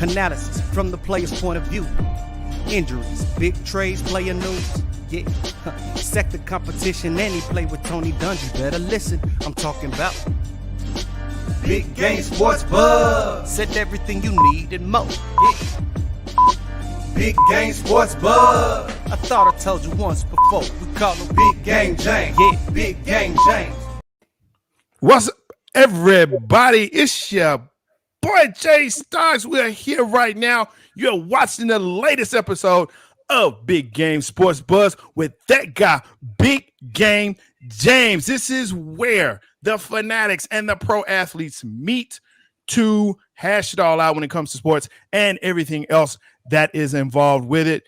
Analysis from the player's point of view. Injuries, big trades, player news. Yeah, sector competition, and he play with Tony Dungy. Better listen, I'm talking about Big Game Sports Buzz. Said everything you need and more. Yeah. Big Game Sports Buzz. I thought I told you once before. We call him Big Game James. Yeah, Big Game James. What's up, everybody? It's your boy Jay Stocks. We are here right now. You're watching the latest episode of Big Game Sports Buzz with that guy, Big Game James. This is where the fanatics and the pro athletes meet to hash it all out when it comes to sports and everything else that is involved with it.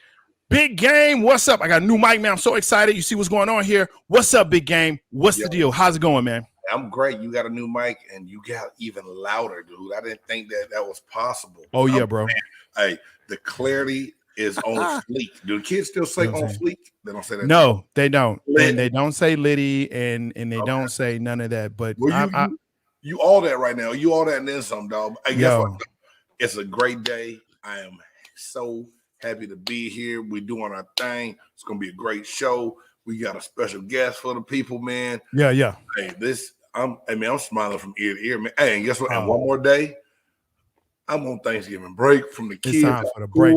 Big Game, what's up? I got a new mic, man. I'm so excited. You see what's going on here. What's up, Big Game? What's the deal? How's it going, man? I'm great. You got a new mic and you got even louder, dude. I didn't think that was possible. Oh, yeah, bro. Man, hey, the clarity is on fleek. Do the kids still say on fleek? They don't say that. No, they don't. And they don't say Liddy and they don't say none of that. But well, you all that right now. You all that and then some, dog. I guess what? It's a great day. I am so happy to be here. We're doing our thing. It's gonna be a great show. We got a special guest for the people, man. Yeah. Hey, I'm smiling from ear to ear, man. Hey, and guess what? And one more day, I'm on Thanksgiving break from the kids. It's time for the break,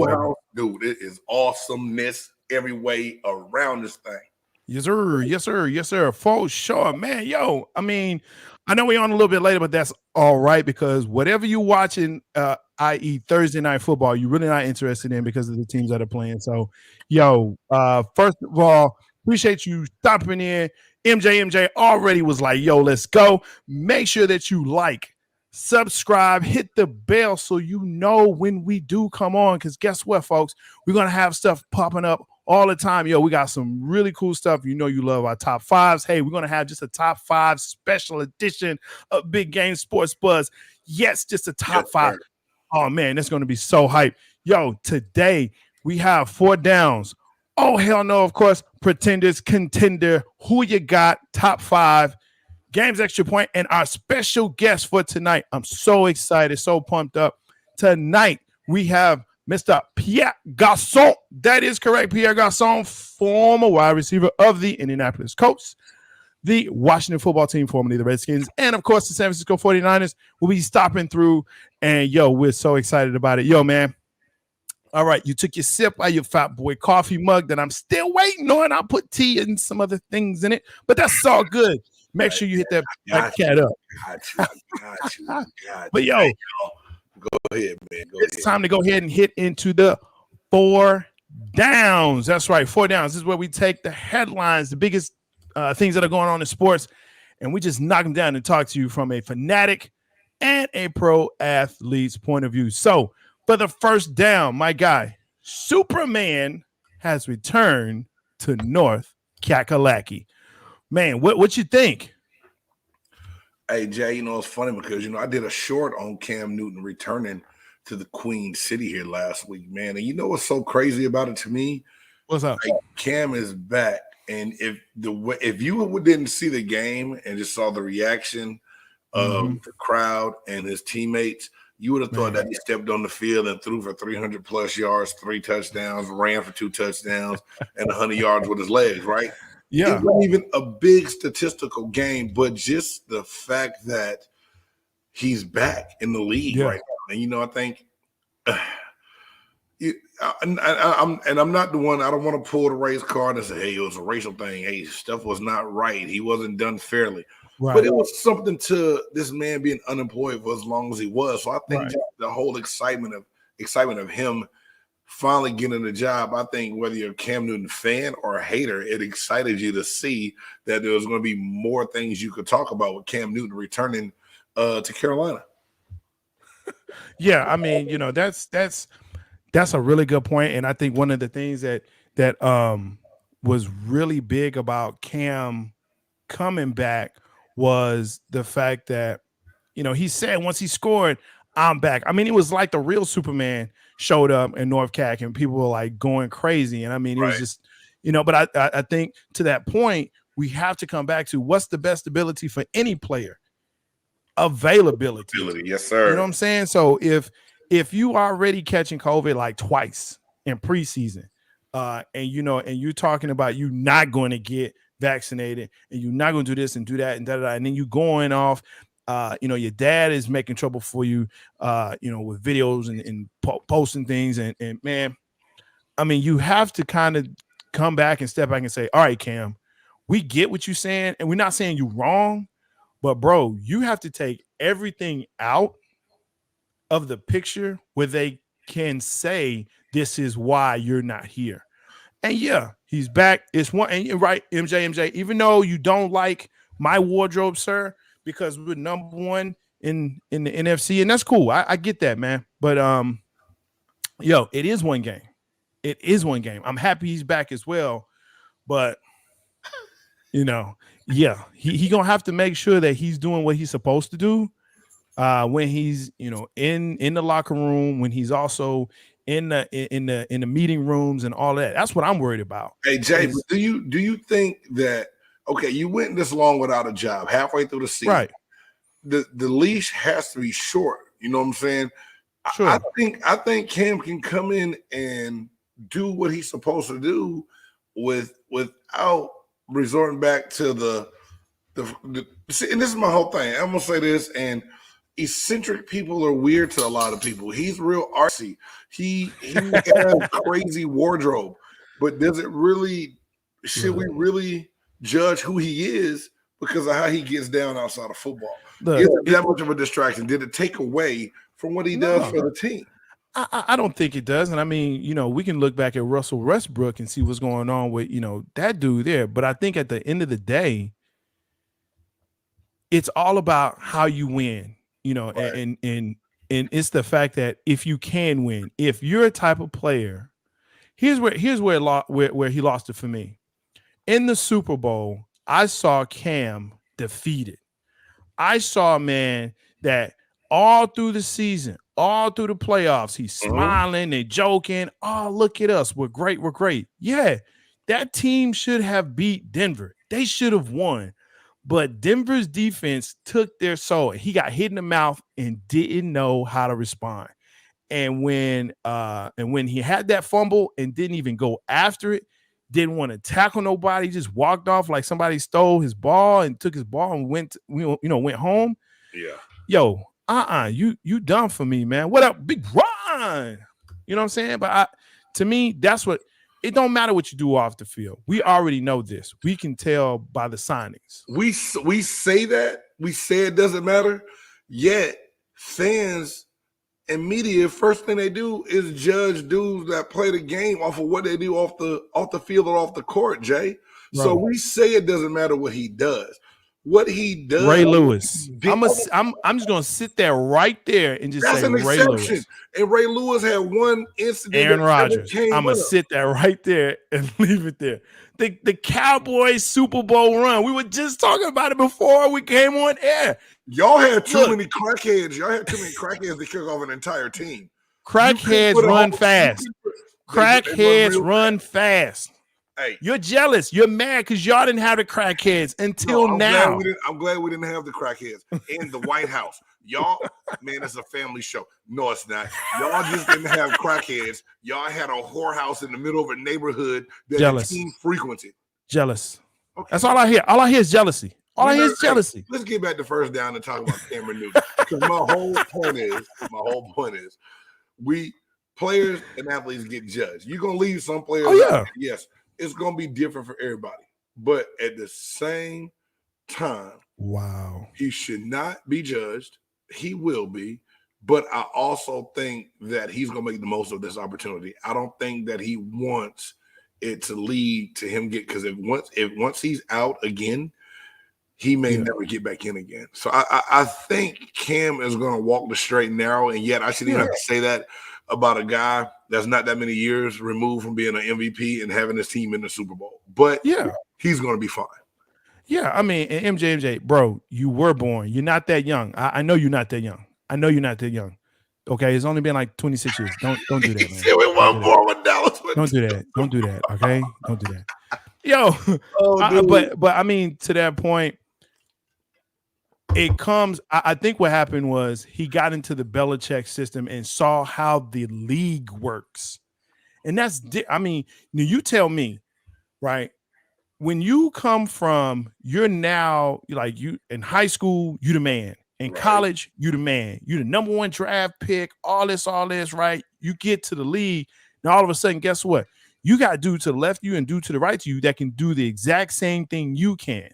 dude. It is awesomeness every way around this thing. Yes, sir. Yes, sir. Yes, sir. For sure, man. Yo, I mean, I know we're on a little bit later, but that's all right because whatever you're watching, i.e. Thursday night football, you're really not interested in because of the teams that are playing. So, yo, first of all, appreciate you stopping in. MJ already was like, yo, let's go. Make sure that you like, subscribe, hit the bell so you know when we do come on. Because guess what, folks? We're going to have stuff popping up all the time. Yo, we got some really cool stuff. You know you love our top fives. Hey, we're going to have just a top five special edition of Big Game Sports Buzz. Yes, just a top five. Oh, man, that's going to be so hype. Yo, today we have 4 downs. Oh, hell no, of course. Pretenders, Contender, who you got, top 5, Games Extra Point, and our special guest for tonight. I'm so excited, so pumped up. Tonight, we have Mr. Pierre Garcon. That is correct, Pierre Garcon, former wide receiver of the Indianapolis Colts, the Washington football team, formerly the Redskins, and, of course, the San Francisco 49ers will be stopping through. And, yo, we're so excited about it. Yo, man. All right, you took your sip out of your Fat Boy coffee mug that I'm still waiting on. I'll put tea and some other things in it, but that's all good. Make sure you hit that cat up. Got you. But yo, go ahead, man. It's time to go ahead and hit into the 4 downs. That's right, 4 downs. This is where we take the headlines, the biggest things that are going on in sports, and we just knock them down and talk to you from a fanatic and a pro athlete's point of view. So, for the first down, my guy, Superman has returned to North Kakalaki. Man, what you think? Hey, Jay, it's funny because, I did a short on Cam Newton returning to the Queen City here last week, man. And you know what's so crazy about it to me? What's up? Like, Cam is back. And if you didn't see the game and just saw the reaction of the crowd and his teammates, you would have thought that he stepped on the field and threw for 300 plus yards, 3 touchdowns, ran for 2 touchdowns, and 100 yards with his legs, right? Yeah. It wasn't even a big statistical game, but just the fact that he's back in the league right now. And, I think I'm not the one, I don't want to pull the race card and say, hey, it was a racial thing. Hey, stuff was not right. He wasn't done fairly. Right. But it was something to this man being unemployed for as long as he was. So I think the whole excitement of him finally getting a job, I think whether you're a Cam Newton fan or a hater, it excited you to see that there was going to be more things you could talk about with Cam Newton returning to Carolina. Yeah, I mean, that's a really good point. And I think one of the things that was really big about Cam coming back was the fact that, he said once he scored, I'm back. I mean, it was like the real Superman showed up in North Cac and people were like going crazy. And I mean, it was just, but I think to that point, we have to come back to what's the best ability for any player? Availability. Yes, sir. You know what I'm saying? So if if you already catching COVID like twice in preseason, and you're talking about you not going to get vaccinated and you're not going to do this and do that and da-da-da, and then you going off, your dad is making trouble for you, with videos and posting things, and man, I mean, you have to kind of come back and step back and say, all right, Cam, we get what you're saying, and we're not saying you're wrong, but bro, you have to take everything out of the picture where they can say this is why you're not here. And yeah, he's back. It's one, and you're right, MJ, even though you don't like my wardrobe, sir, because we're number one in the NFC, and that's cool. I get that, man. But it is one game. It is one game. I'm happy he's back as well, but he gonna have to make sure that he's doing what he's supposed to do when he's in the locker room, when he's also in the meeting rooms and all that. That's what I'm worried about. Hey Jay, do you think that you went this long without a job, halfway through the season, right? The leash has to be short. You know what I'm saying? Sure. I think Cam can come in and do what he's supposed to do without resorting back to the and this is my whole thing. I'm gonna say this, and eccentric people are weird to a lot of people. He's real artsy. He has crazy wardrobe, but does it really? Should we really judge who he is because of how he gets down outside of football? Is it that much of a distraction? Did it take away from what he does for the team? I don't think it does. And I mean, we can look back at Russell Westbrook and see what's going on with, that dude there. But I think at the end of the day, it's all about how you win, right. and it's the fact that if you can win, if you're a type of player, here's where he lost it for me. In the Super Bowl, I saw Cam defeated. I saw a man that all through the season, all through the playoffs, he's smiling and joking. Oh, look at us. We're great. We're great. Yeah, that team should have beat Denver. They should have won. But Denver's defense took their soul. He got hit in the mouth and didn't know how to respond. And when he had that fumble and didn't even go after it, didn't want to tackle nobody, just walked off like somebody stole his ball and took his ball and went home. Yeah. Yo, you done for me, man. What up, Big Ron? You know what I'm saying? But to me, that's what it don't matter what you do off the field. We already know this. We can tell by the signings. We say that. We say it doesn't matter. Yet fans and media, first thing they do is judge dudes that play the game off of what they do off the field or off the court, Jay. Right. So we say it doesn't matter what he does. What he does, Ray Lewis. I'm just gonna sit there right there and just say Ray Lewis. And Ray Lewis had one incident. Aaron Rodgers. I'm gonna sit there right there and leave it there. The Cowboys Super Bowl run. We were just talking about it before we came on air. Y'all had too many crackheads. Y'all had too many crackheads to kick off an entire team. Crackheads run fast. Crackheads run fast. Hey, you're jealous. You're mad because y'all didn't have the crackheads until now. I'm glad we didn't have the crackheads in the White House. Y'all, man, it's a family show. No, it's not. Y'all just didn't have crackheads. Y'all had a whorehouse in the middle of a neighborhood that the team frequented. Jealous. Okay. That's all I hear. All I hear is jealousy. All I hear is jealousy. Let's get back to first down and talk about Cameron Newton. Because my whole point is, we players and athletes get judged. You're gonna leave some players. Oh yeah. Yes. It's going to be different for everybody. But at the same time, wow, he should not be judged. He will be. But I also think that he's going to make the most of this opportunity. I don't think that he wants it to lead to him because once he's out again, he may never get back in again. So I think Cam is going to walk the straight and narrow. And yet I shouldn't even have to say that about a guy that's not that many years removed from being an MVP and having his team in the Super Bowl. But he's going to be fine. Yeah, I mean, MJ, bro, you were born. You're not that young. I know you're not that young. I know you're not that young. Okay, it's only been like 26 years. Don't do that, man. Don't do that. Don't do that. Okay, don't do that. Yo, but I mean, to that point, it comes. I think what happened was he got into the Belichick system and saw how the league works, and that's. I mean, you tell me, right? When you come from, you're now like you in high school, you the man. In college, you the man. You the number one draft pick. All this, right? You get to the league, and all of a sudden, guess what? You got dude to the left of you and dude to the right of you that can do the exact same thing you can,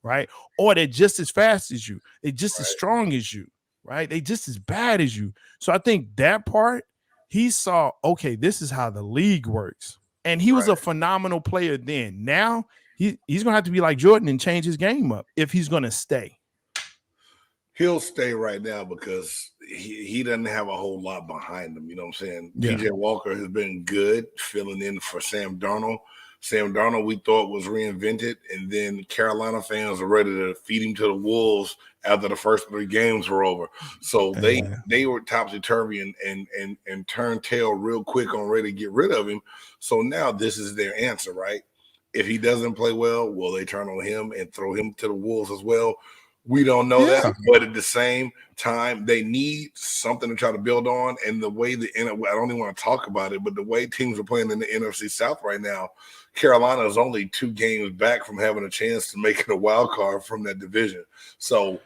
right? Or they're just as fast as you. They're just as strong as you, right? They just as bad as you. So I think that part, he saw, okay, this is how the league works. And he was a phenomenal player then. Now he's going to have to be like Jordan and change his game up if he's going to stay. He'll stay right now because he doesn't have a whole lot behind him. You know what I'm saying? Yeah. PJ Walker has been good filling in for Sam Darnold. Sam Darnold, we thought, was reinvented, and then Carolina fans are ready to feed him to the wolves after the first 3 games were over. So they were topsy-turvy and turned tail real quick on ready to get rid of him. So now this is their answer, right? If he doesn't play well, will they turn on him and throw him to the wolves as well? We don't know that, but at the same time, they need something to try to build on. And the way I don't even want to talk about it, but the way teams are playing in the NFC South right now, Carolina is only 2 games back from having a chance to make it a wild card from that division. So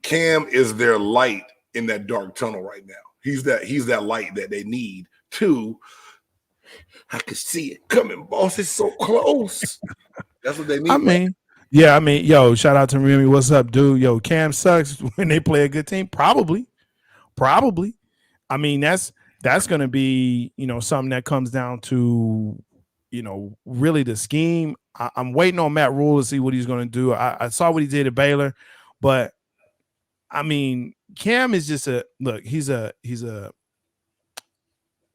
Cam is their light in that dark tunnel right now. He's that light that they need to. I can see it coming, boss. It's so close. That's what they need. Yo, shout out to Remy. What's up, dude? Yo, Cam sucks when they play a good team. Probably. I mean, that's going to be, something that comes down to, really the scheme. I'm waiting on Matt Rule to see what he's going to do. I saw what he did at Baylor, but I mean, Cam is just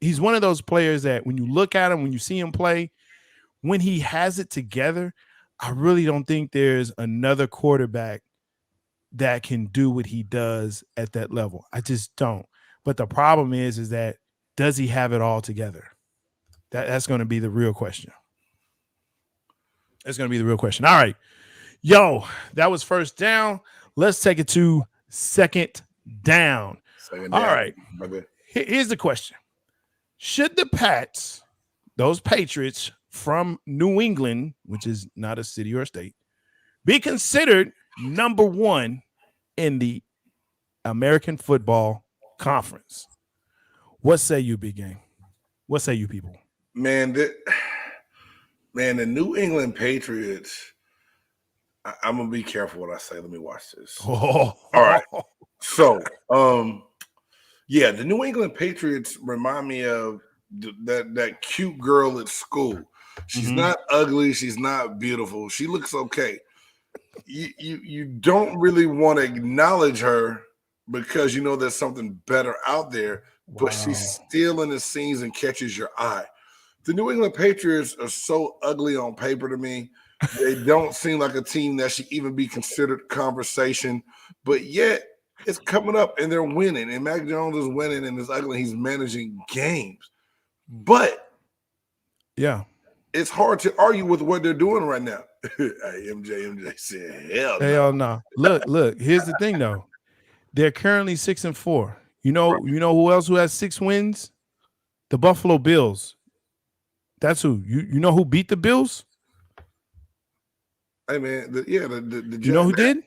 he's one of those players that when you look at him, when you see him play, when he has it together, I really don't think there's another quarterback that can do what he does at that level. I just don't. But the problem is that does he have it all together? That's going to be the real question. That's going to be the real question. All right. Yo, that was first down. Let's take it to second down. All right. Here's the question. Should the Pats, those Patriots from New England, which is not a city or a state, be considered number 1 in the American Football Conference? What say you, Big Game? What say you, people? Man, the New England Patriots, I'm going to be careful what I say. Let me watch this. All right. So, the New England Patriots remind me of that cute girl at school. She's not ugly. She's not beautiful. She looks okay. You don't really want to acknowledge her because you know there's something better out there, but she's still in the scenes and catches your eye. The New England Patriots are so ugly on paper to me. They don't seem like a team that should even be considered conversation, but yet it's coming up and they're winning. And Mac Jones is winning and it's ugly. He's managing games. But it's hard to argue with what they're doing right now. MJ said, hell no. Look, here's the thing though. They're currently 6-4. You know who else who has 6 wins? The Buffalo Bills. That's who. You know who beat the Bills? Hey man, the you know who did?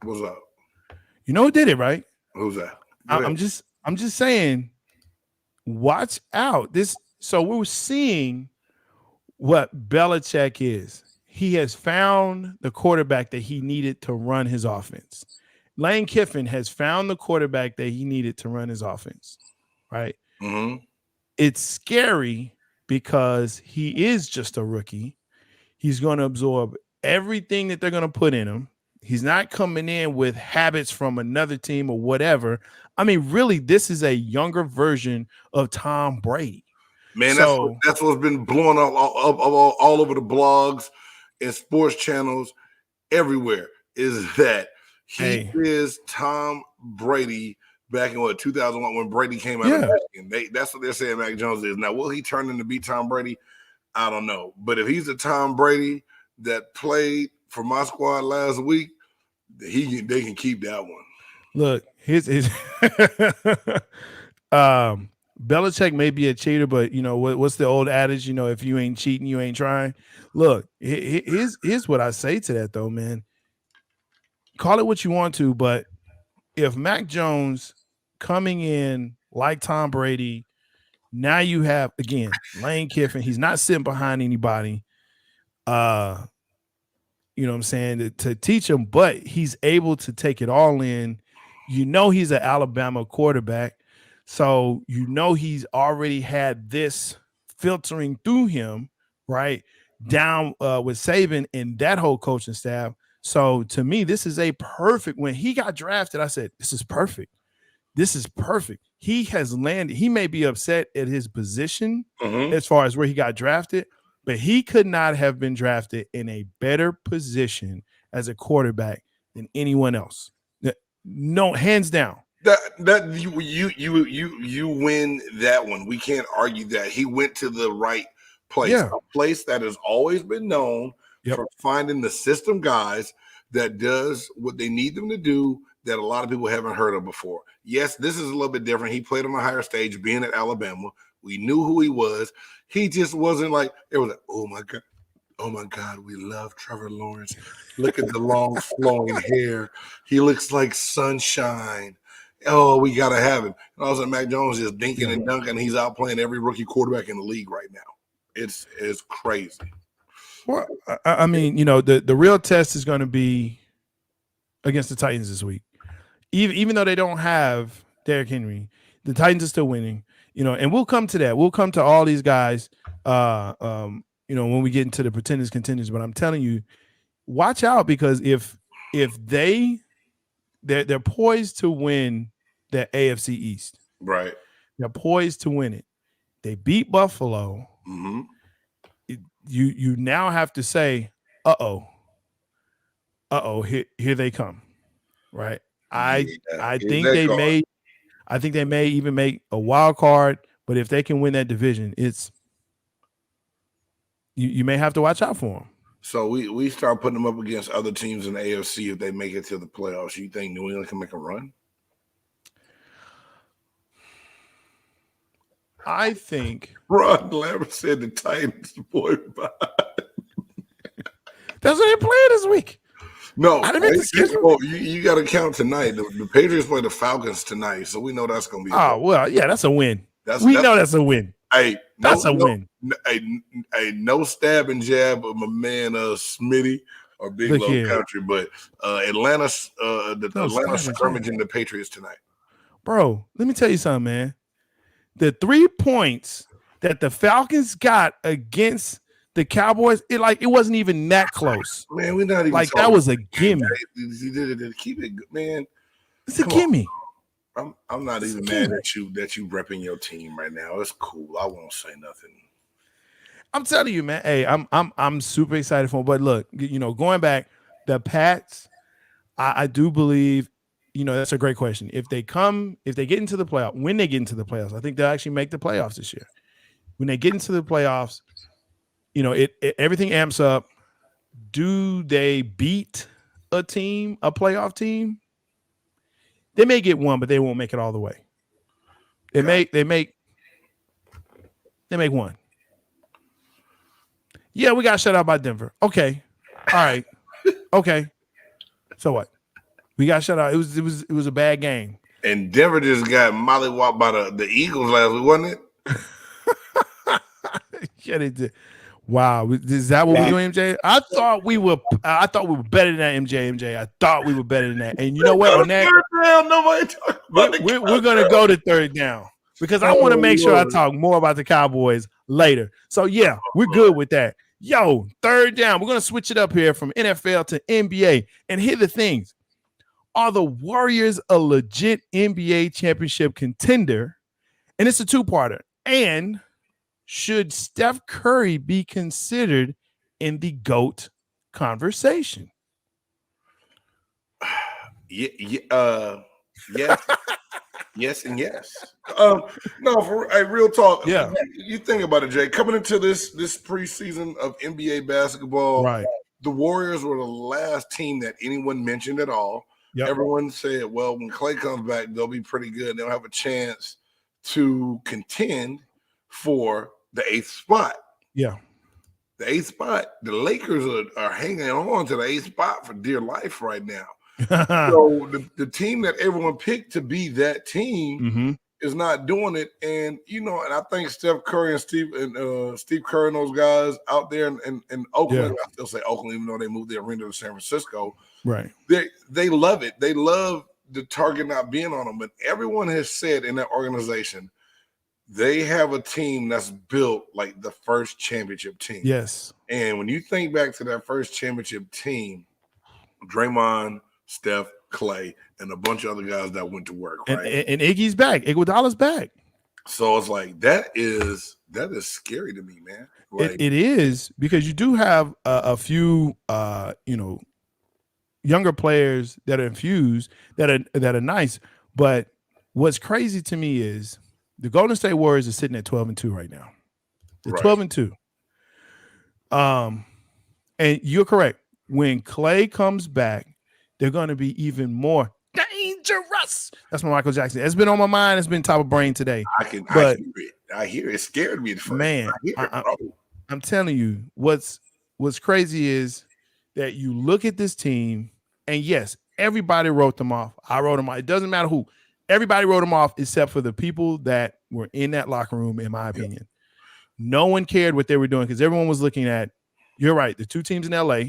What's up? You know who did it, right? Who's that? I'm just saying, watch out. So we're seeing what Belichick is. He has found the quarterback that he needed to run his offense. Lane Kiffin has found the quarterback that he needed to run his offense, right? Mm-hmm. It's scary because he is just a rookie. He's going to absorb everything that they're going to put in him. He's not coming in with habits from another team or whatever. I mean, really, this is a younger version of Tom Brady. Man, that's what's been blowing up all over the blogs and sports channels everywhere is that he is Tom Brady back in 2001 when Brady came out of Michigan. That's what they're saying Mac Jones is. Now, will he turn into be Tom Brady? I don't know. But if he's the Tom Brady that played for my squad last week, they can keep that one. Look, his Belichick may be a cheater, but you know what's the old adage? You know, if you ain't cheating, you ain't trying. Look, here's what I say to that though, man. Call it what you want to, but if Mac Jones coming in like Tom Brady, now you have again Lane Kiffin. He's not sitting behind anybody. You know what I'm saying, to teach him, but he's able to take it all in. You know he's an Alabama quarterback, so you know he's already had this filtering through him, right, down with Saban and that whole coaching staff. So to me, this is a perfect. When he got drafted, I said, this is perfect. This is perfect. He has landed. He may be upset at his position as far as where he got drafted, but he could not have been drafted in a better position as a quarterback than anyone else. No, hands down. That you win that one. We can't argue that. He went to the right place, a place that has always been known for finding the system guys that does what they need them to do that a lot of people haven't heard of before. Yes, this is a little bit different. He played on a higher stage being at Alabama. We knew who he was. He just wasn't like, it was like, oh my God, we love Trevor Lawrence. Look at the long flowing hair. He looks like sunshine. Oh, we got to have him. And all of a sudden, Mac Jones is dinking and dunking. He's out playing every rookie quarterback in the league right now. It's crazy. Well, I mean, you know, the real test is going to be against the Titans this week. Even though they don't have Derrick Henry, the Titans are still winning. You know, and we'll come to that. We'll come to all these guys. You know, when we get into the Pretenders, Contenders, but I'm telling you, watch out, because if they're poised to win the AFC East, right? They're poised to win it. They beat Buffalo. You now have to say, here they come, right? I think they may even make a wild card, but if they can win that division, it's. You may have to watch out for them. So we start putting them up against other teams in the AFC if they make it to the playoffs. You think New England can make a run? I think Ron Lambert said the Titans, boy. That's what they're playing this week. No, you got to count tonight. The Patriots play the Falcons tonight, so we know that's going to be. Oh well, yeah, that's a win. We know that's a win. Hey, that's a win. No stab and jab of my man Smitty or Big Low Country, but Atlanta's Atlanta scrimmaging the Patriots tonight. Bro, let me tell you something, man. The 3 points that the Falcons got against the Cowboys, it wasn't even that close. Man, we're not even like that was a gimme. Keep it, man. It's a gimme. I'm not even mad at you that you repping your team right now. It's cool. I won't say nothing. I'm telling you, man. Hey, I'm super excited for them. But look, you know, going back, the Pats, I do believe, you know, that's a great question. If they get into the playoffs, when they get into the playoffs, I think they'll actually make the playoffs this year. When they get into the playoffs, you know, everything amps up. Do they beat a playoff team? They may get one, but they won't make it all the way. They make one. Yeah, we got shut out by Denver. Okay. All right. Okay. So what? We got shut out. It was a bad game. And Denver just got mollywopped by the Eagles last week, wasn't it? Yeah, they did. Wow, is that what we're doing, MJ? I thought we were better than that, MJ. I thought we were better than that. And you know what? On that, we're gonna go to third down because I want to make sure I talk more about the Cowboys later. So yeah, we're good with that. Yo, third down. We're gonna switch it up here from NFL to NBA. And here are the things: are the Warriors a legit NBA championship contender? And it's a two-parter. And should Steph Curry be considered in the GOAT conversation? Yes. Yes and yes. No, for real talk. Yeah. You think about it, Jay. Coming into this preseason of NBA basketball, right? the Warriors were the last team that anyone mentioned at all. Yep. Everyone said, well, when Klay comes back, they'll be pretty good. They'll have a chance to contend for the 8th spot. Yeah. The 8th spot. The Lakers are hanging on to the 8th spot for dear life right now. So the team that everyone picked to be that team is not doing it. And, and I think Steph Curry and Steve Kerr and those guys out there in Oakland, I still say Oakland, even though they moved their arena to San Francisco. Right. They love it. They love the target not being on them. But everyone has said in that organization, they have a team that's built like the first championship team. Yes. And when you think back to that first championship team, Draymond, Steph, Klay, and a bunch of other guys that went to work, right? And Iggy's back. Iguodala's back. So it's like that is scary to me, man. Like, it is, because you do have a few younger players that are infused that are nice. But what's crazy to me is the Golden State Warriors are sitting at 12-2 right now. They're 12-2. And you're correct. When Klay comes back, they're going to be even more dangerous. That's my Michael Jackson. It's been on my mind. It's been top of brain today. I hear it. I hear it. It scared me at first. Man, I'm telling you, what's crazy is that you look at this team, and yes, everybody wrote them off. I wrote them off. It doesn't matter who. Everybody wrote them off except for the people that were in that locker room, in my opinion. No one cared what they were doing because everyone was looking at, you're right, the two teams in LA,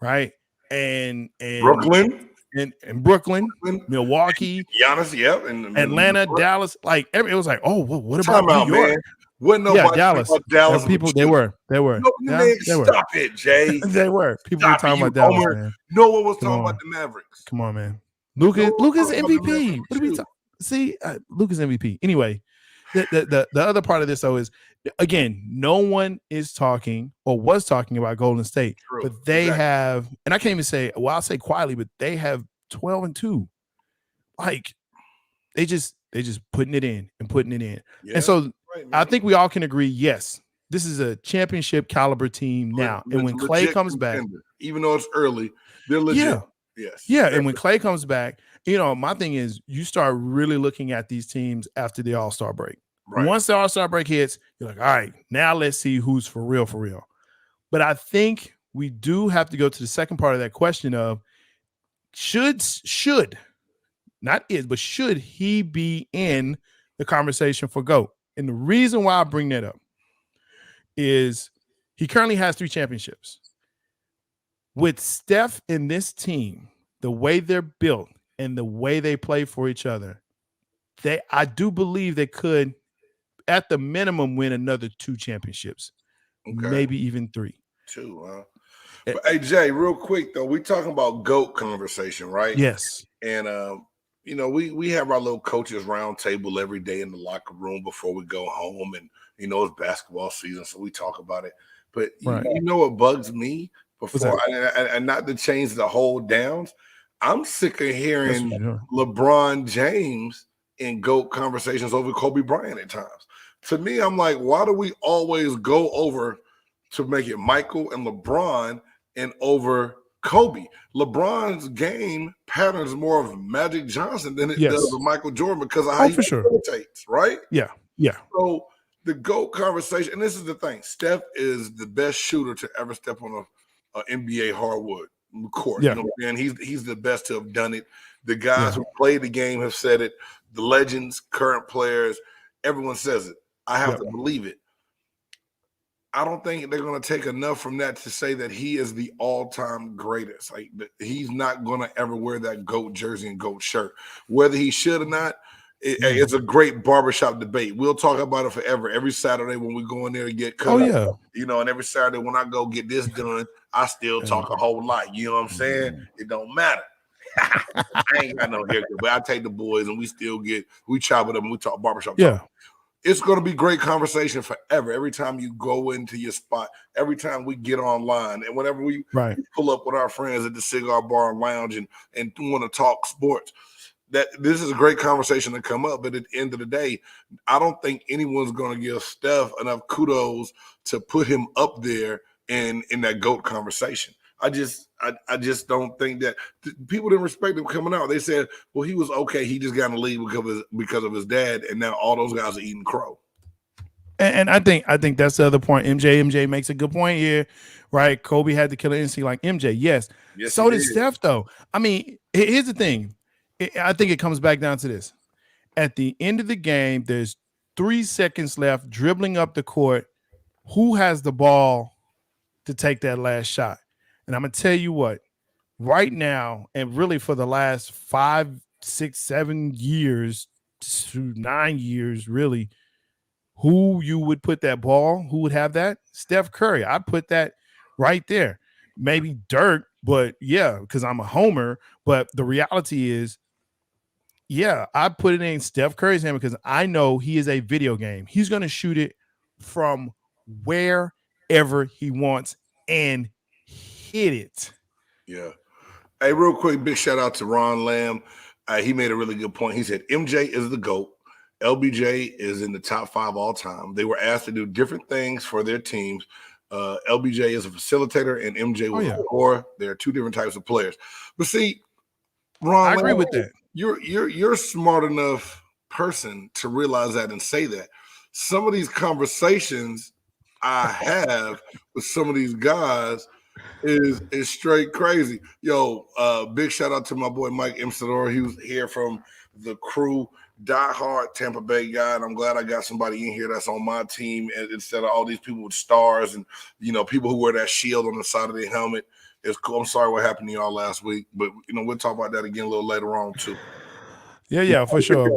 right? And Brooklyn. And Brooklyn, Milwaukee, Giannis, and Atlanta, Dallas. Like it was like, oh, well, what about New York? Man. Wasn't nobody Dallas. Dallas people, they were. No, they stop were. it, Jay. They were. People were talking about Dallas, man. No one was talking about the Mavericks. Come on, man. Luka's MVP. What do we talk? See, Luka's MVP. Anyway, the other part of this though is, again, no one is talking or was talking about Golden State, but they have, and I can't even say, well, I'll say quietly, but they have 12-2. Like they just putting it in. Yeah, and so I think we all can agree, yes, this is a championship caliber team now. And when Klay comes back, even though it's early, they're legit. Yes. Yeah. And when Klay comes back, my thing is you start really looking at these teams after the All-Star break. Right. Once the All-Star break hits, you're like, all right, now let's see who's for real. But I think we do have to go to the second part of that question of should he be in the conversation for GOAT? And the reason why I bring that up is he currently has 3 championships. With Steph in this team, the way they're built and the way they play for each other, I do believe they could, at the minimum, win another 2 championships, maybe even 3. 2, huh? But, hey, Jay, real quick, though, we talking about GOAT conversation, right? Yes. And, we have our little coaches round table every day in the locker room before we go home. And, it's basketball season, so we talk about it. But you know what bugs me? Before, and not to change the whole downs, I'm sick of hearing LeBron James in GOAT conversations over Kobe Bryant at times. To me, I'm like, why do we always go over to make it Michael and LeBron and over Kobe? LeBron's game patterns more of Magic Johnson than it does of Michael Jordan because of how he facilitates, right? Yeah. So the GOAT conversation, and this is the thing, Steph is the best shooter to ever step on a NBA hardwood court. Yeah. And he's the best to have done it. The guys who played the game have said it. The legends, current players, everyone says it. I have to believe it. I don't think they're going to take enough from that to say that he is the all-time greatest. Like, he's not going to ever wear that GOAT jersey and GOAT shirt. Whether he should or not, it's a great barbershop debate. We'll talk about it forever. Every Saturday when we go in there to get cut up, and every Saturday when I go get this done, I still talk a whole lot. You know what I'm saying? It don't matter. I ain't got no haircut, but I take the boys and we chop it up and we talk barbershop. Yeah. It's going to be great conversation forever. Every time you go into your spot, every time we get online, and whenever we pull up with our friends at the cigar bar and lounge and want to talk sports, that this is a great conversation to come up. But at the end of the day, I don't think anyone's going to give Steph enough kudos to put him up there in that GOAT conversation. I just don't think that people didn't respect him coming out. They said, well, he was okay. He just got in the league because of his dad, and now all those guys are eating crow. And I think that's the other point. MJ makes a good point here, right? Kobe had the killer instinct like MJ. Yes so did Steph, though. I mean, here's the thing. I think it comes back down to this. At the end of the game, there's 3 seconds left, dribbling up the court. Who has the ball to take that last shot? And I'm going to tell you what, right now, and really for the last 5, 6, 7 years, to 9 years, really, who you would put that ball, who would have that? Steph Curry. I'd put that right there. Maybe Dirk, but yeah, because I'm a homer. But the reality is, yeah, I put it in Steph Curry's hand because I know he is a video game. He's going to shoot it from wherever he wants and hit it. Yeah. Hey, real quick, big shout out to Ron Lamb. He made a really good point. He said MJ is the GOAT. LBJ is in the top 5 all time. They were asked to do different things for their teams. LBJ is a facilitator and MJ was a scorer. There are 2 different types of players. But see, Ron, I agree with that. You're a smart enough person to realize that and say that. Some of these conversations I have with some of these guys is straight crazy. Yo, big shout out to my boy Mike Imsador. He was here from the crew, diehard Tampa Bay guy, and I'm glad I got somebody in here that's on my team instead of all these people with stars and people who wear that shield on the side of their helmet. It's cool. I'm sorry what happened to y'all last week, but we'll talk about that again a little later on too. Yeah, for sure.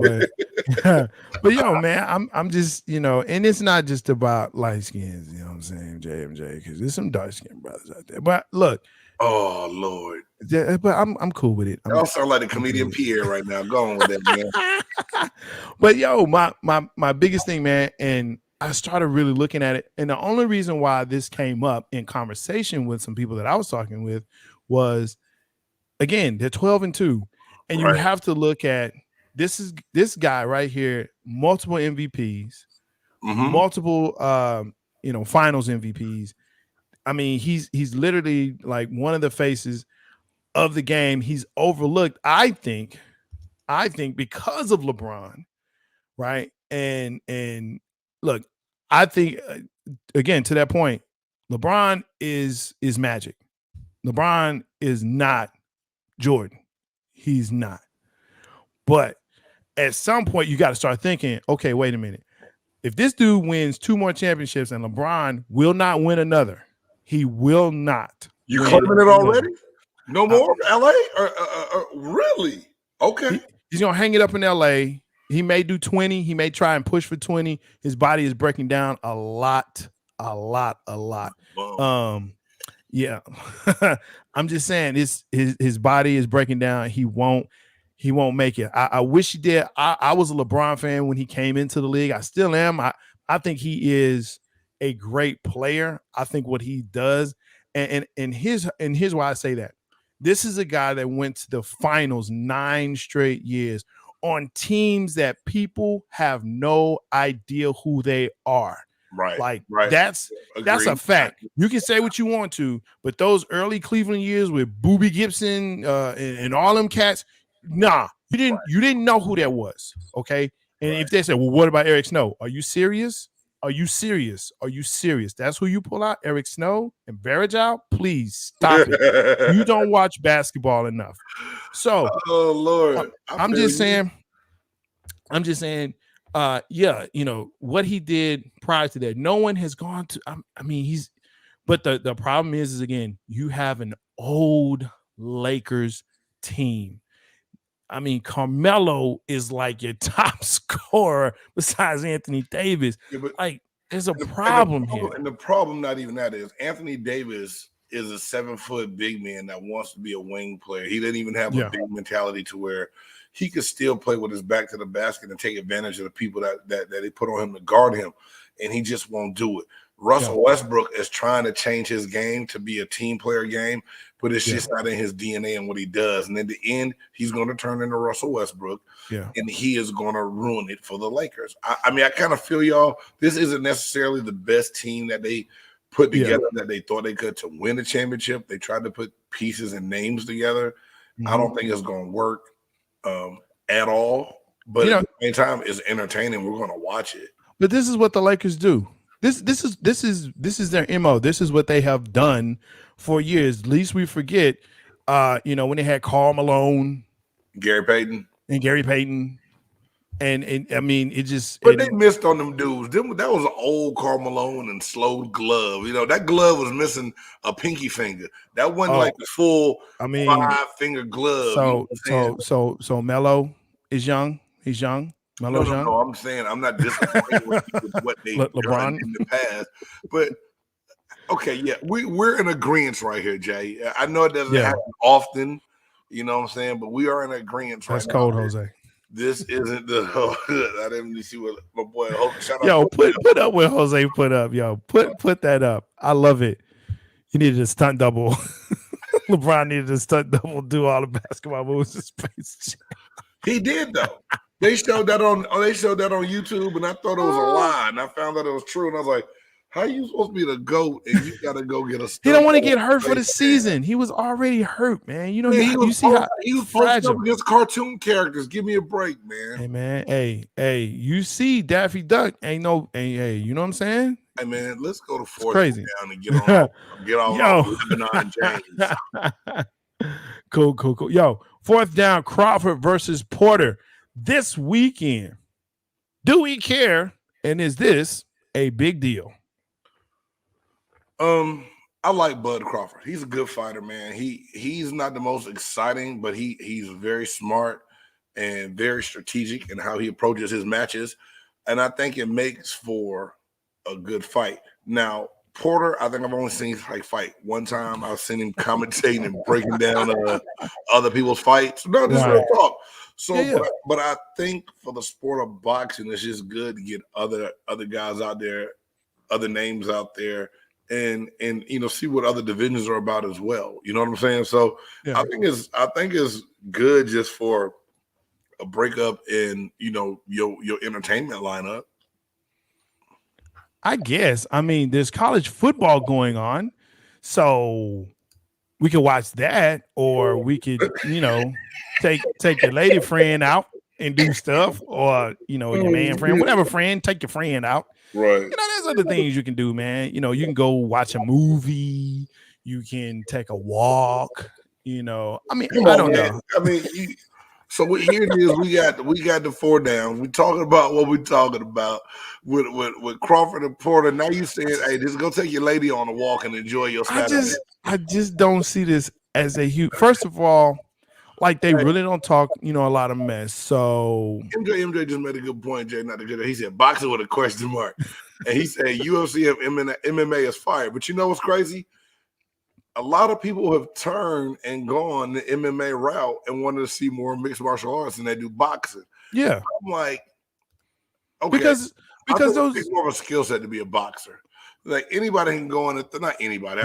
But yo, man, I'm just, and it's not just about light skins, you know what I'm saying, JMJ, because there's some dark skinned brothers out there. But look, oh Lord. Yeah, but I'm cool with it. Y'all sound like the comedian Pierre right now. Go on with that, man. But yo, my biggest thing, man, and I started really looking at it. And the only reason why this came up in conversation with some people that I was talking with was, again, they're 12-2. And you have to look at this guy right here, multiple MVPs, multiple finals MVPs. I mean, he's literally like one of the faces of the game. He's overlooked, I think because of LeBron, right? And look, I think again to that point, LeBron is Magic. LeBron is not Jordan. He's not. But at some point, you got to start thinking, okay, wait a minute. If this dude wins 2 more championships and LeBron will not win another, he will not. You claiming it already? No more LA? Really? Okay. He's going to hang it up in LA. He may do 20. He may try and push for 20. His body is breaking down a lot. Yeah. I'm just saying his body is breaking down. He won't make it. I wish he did. I was a LeBron fan when he came into the league. I still am. I think he is a great player. I think what he does, and here's why I say that. This is a guy that went to the finals 9 straight years on teams that people have no idea who they are. Right. That's a fact. You can say what you want to, but those early Cleveland years with Boobie Gibson and all them cats, nah, you didn't know who that was. Okay. And if they say, well, what about Eric Snow? Are you serious? Are you serious? That's who you pull out? Eric Snow and Varejao? Please stop it. You don't watch basketball enough. So, oh Lord, I'm just saying, what he did prior to that, no one has gone to. But the problem is again, you have an old Lakers team. I mean, Carmelo is like your top scorer besides Anthony Davis. Yeah, there's a problem here. And the problem, not even that, is Anthony Davis is a 7-foot big man that wants to be a wing player. He didn't even have a big mentality to where he could still play with his back to the basket and take advantage of the people that they put on him to guard him, and he just won't do it. Russell Westbrook is trying to change his game to be a team player game, but it's just not in his DNA and what he does. And in the end, he's going to turn into Russell Westbrook, and he is going to ruin it for the Lakers. I kind of feel y'all. This isn't necessarily the best team that they put together that they thought they could to win the championship. They tried to put pieces and names together. I don't think it's going to work at all. But at the same time, it's entertaining. We're going to watch it. But this is what the Lakers do. This is their MO. This is what they have done for years. Least we forget, when they had Karl Malone, Gary Payton, and I mean it just. But they missed on them dudes. That was an old Karl Malone and slow glove. That glove was missing a pinky finger. That wasn't like the full 5-finger glove. So Melo is young. He's young. Melo's young. No. I'm saying I'm not disappointed with what they've done in the past. But okay, yeah, we're in agreement right here, Jay. I know it doesn't happen often. You know what I'm saying? But we are in agreement right now. That's cold, Jose. This isn't the. I didn't even see what my boy. Put up what Jose put up. Yo, put that up. I love it. You needed a stunt double. LeBron needed a stunt double. Do all the basketball moves in space. He did though. They showed that on YouTube, and I thought it was a lie, and I found out it was true, and I was like, "How are you supposed to be the GOAT and you got to go get a?" He don't want to get hurt for the season. He was already hurt, man. You see how he was fragile against cartoon characters. Give me a break, man. Hey, man. Hey. You see, Daffy Duck ain't no. Hey, you know what I'm saying? Hey, man. Let's go to fourth crazy down and get on Lebanon James. Cool. Yo, fourth down, Crawford versus Porter this weekend. Do we care? And is this a big deal? I like Bud Crawford. He's a good fighter, man. He's not the most exciting, but he's very smart and very strategic in how he approaches his matches. And I think it makes for a good fight. Now, Porter, I think I've only seen him fight one time. I've seen him commentating and breaking down other people's fights. No, this is real talk. So, but I think for the sport of boxing, it's just good to get other guys out there, other names out there, and see what other divisions are about as well. You know what I'm saying? So I think it's good just for a breakup in your entertainment lineup. I guess. I mean, there's college football going on, so we could watch that, or we could, take your lady friend out and do stuff, or your man friend, whatever friend, take your friend out. Right. There's other things you can do, man. You can go watch a movie. You can take a walk. I don't know. So here it is. We got the four down. We talking about what we talking about with Crawford and Porter. Now you saying, hey, just go take your lady on a walk and enjoy your Saturday. I just don't see this as a huge. First of all, they really don't talk, a lot of mess. So MJ just made a good point, Jay. Not to get it. He said boxing with a question mark, and he said UFC and MMA is fire. But you know what's crazy? A lot of people have turned and gone the MMA route and wanted to see more mixed martial arts than they do boxing. Yeah, I'm like, okay, because those it's more of a skill set to be a boxer. Like anybody can go in, not anybody,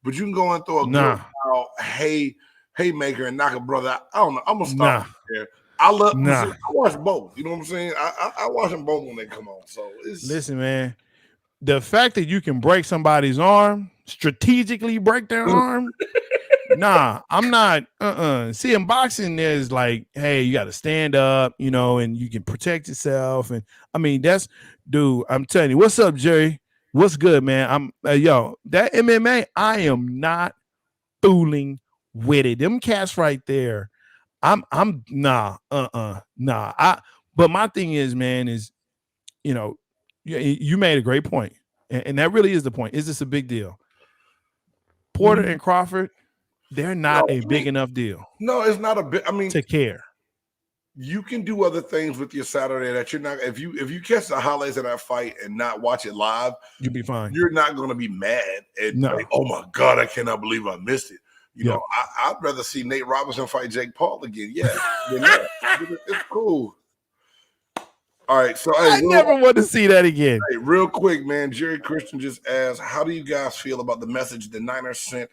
but you can go and throw a good haymaker and knock a brother out. I don't know. I'm gonna stop there. I watch both. You know what I'm saying? I watch them both when they come on. So listen, man. The fact that you can break somebody's arm, strategically break their arm, I'm not. See, in boxing, there's hey, you got to stand up, and you can protect yourself. And I'm telling you, what's up, Jerry? What's good, man? That MMA, I am not fooling with it. Them cats right there, but my thing is, man, is, you made a great point, and that really is the point. Is this a big deal? Porter and Crawford, they're not a big enough deal. No, it's not a big. To care. You can do other things with your Saturday that you're not. If you catch the highlights of that fight and not watch it live, you'll be fine. You're not going to be mad and oh my God, I cannot believe I missed it. I'd rather see Nate Robinson fight Jake Paul again. Yeah, it's cool. All right, so I never want to see that again. Hey, real quick, man. Jerry Christian just asked, how do you guys feel about the message the Niners sent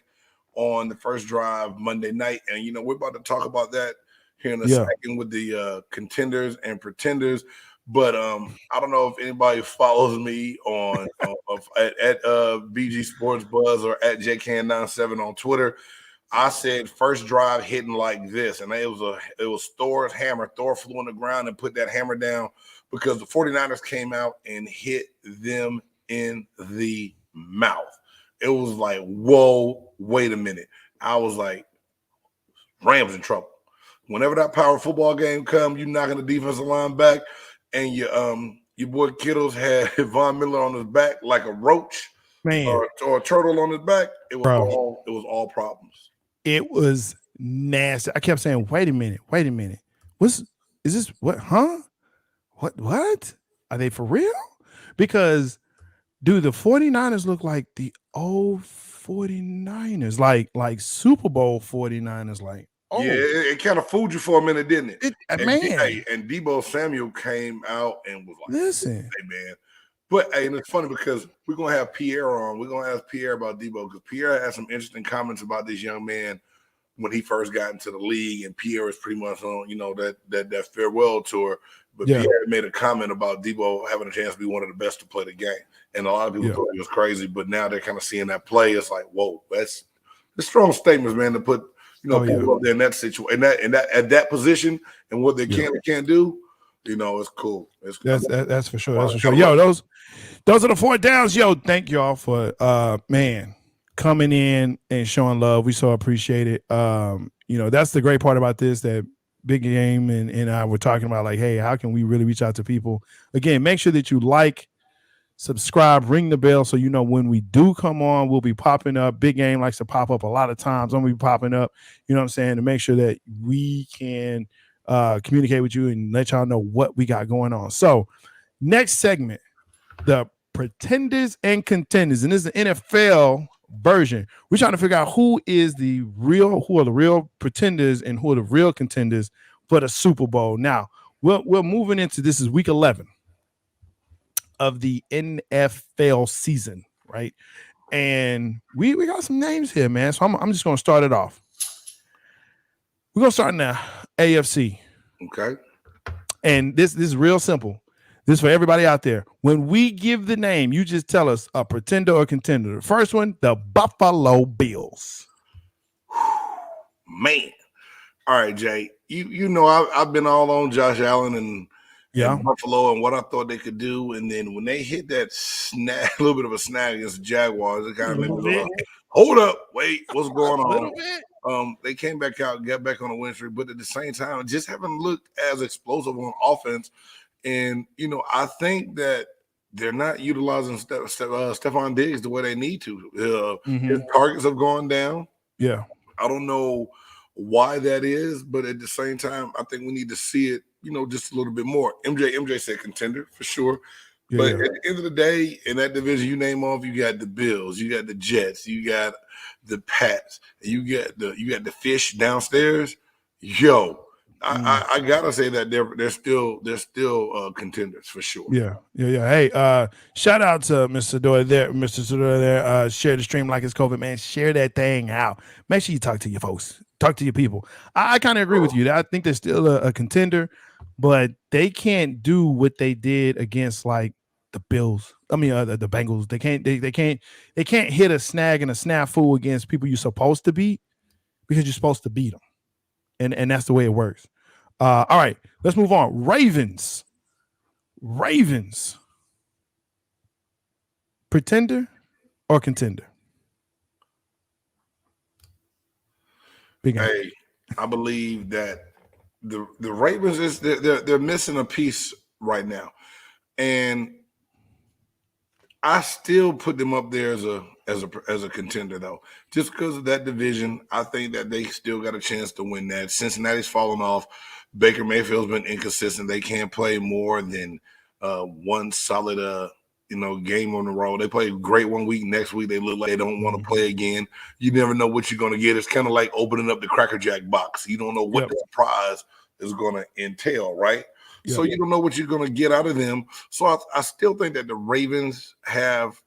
on the first drive Monday night? And we're about to talk about that here in a second with the contenders and pretenders. But I don't know if anybody follows me on at BG Sports Buzz or at JCan97 on Twitter. I said first drive hitting like this, and it was Thor's hammer. Thor flew on the ground and put that hammer down because the 49ers came out and hit them in the mouth. It was like, whoa, wait a minute. I was like, Rams in trouble. Whenever that power football game comes, you knocking the defensive line back, and your boy Kittles had Von Miller on his back like a roach, or a turtle on his back. It was all problems. It was nasty. I kept saying, wait a minute. Is this what? Huh? What? Are they for real? Because, dude, the 49ers look like the old 49ers, like Super Bowl 49ers, like, oh. Yeah, it kind of fooled you for a minute, didn't it? And Deebo Samuel came out and was like, listen, hey, man. But, and it's funny because we're going to have Pierre on. We're going to ask Pierre about Deebo because Pierre had some interesting comments about this young man when he first got into the league, and Pierre was pretty much on, that farewell tour. But Pierre made a comment about Deebo having a chance to be one of the best to play the game. And a lot of people thought he was crazy, but now they're kind of seeing that play. It's like, whoa, that's strong statements, man, to put, people up there in that situation, and that at that position and what they can and can't do. It's cool. That's for sure. That's for sure. Yo, those are the 4 downs. Yo, thank y'all for coming in and showing love. We so appreciate it. That's the great part about this, that Big Game and I were talking about, like, hey, how can we really reach out to people? Again, make sure that you like, subscribe, ring the bell, so when we do come on, we'll be popping up. Big Game likes to pop up a lot of times. I'm gonna be popping up, you know what I'm saying, to make sure that we can communicate with you and let y'all know what we got going on. So next segment, the Pretenders and Contenders, and this is the NFL version. We're trying to figure out who are the real pretenders and who are the real contenders for the Super Bowl. Now we're moving into, this is week 11 of the NFL season, right? And we got some names here, man. So I'm just gonna start it off. We're gonna start in the AFC. Okay. And this is real simple. This is for everybody out there. When we give the name, you just tell us a pretender or contender. The first one, the Buffalo Bills. Man. All right, Jay. I've been all on Josh Allen and Buffalo and what I thought they could do. And then when they hit that snag, a little bit of a snag against the Jaguars, it kind of made me go, hold up, wait, what's going on? They came back out, got back on the win streak, but at the same time, just haven't looked as explosive on offense. And, I think that they're not utilizing Stephon Diggs the way they need to. His targets have gone down. Yeah. I don't know why that is, but at the same time, I think we need to see it, just a little bit more. MJ said contender for sure. Yeah. But at the end of the day, in that division, you name off, you got the Bills, you got the Jets, you got the Pats, you got the fish downstairs. Yo, I gotta say that they're still contenders for sure. Yeah. Hey, shout out to Mr. Sador there. Share the stream like it's COVID, man. Share that thing out. Make sure you talk to your folks, talk to your people. I kind of agree with you. I think they're still a contender, but they can't do what they did against like the Bills. I mean, the Bengals. They can't hit a snag and a snafu against people you're supposed to beat because you're supposed to beat them. And that's the way it works. All right, let's move on. Ravens. Pretender or contender? Hey, I believe that the Ravens they're missing a piece right now, and I still put them up there as a contender though, just because of that division. I think that they still got a chance to win that. Cincinnati's fallen off. Baker Mayfield's been inconsistent. They can't play more than one solid game on the road. They play great one week. Next week they look like they don't want to play again. You never know what you're going to get. It's kind of like opening up the Cracker Jack box. You don't know what the surprise is going to entail, right? Yep. So you don't know what you're going to get out of them. So I still think that the Ravens have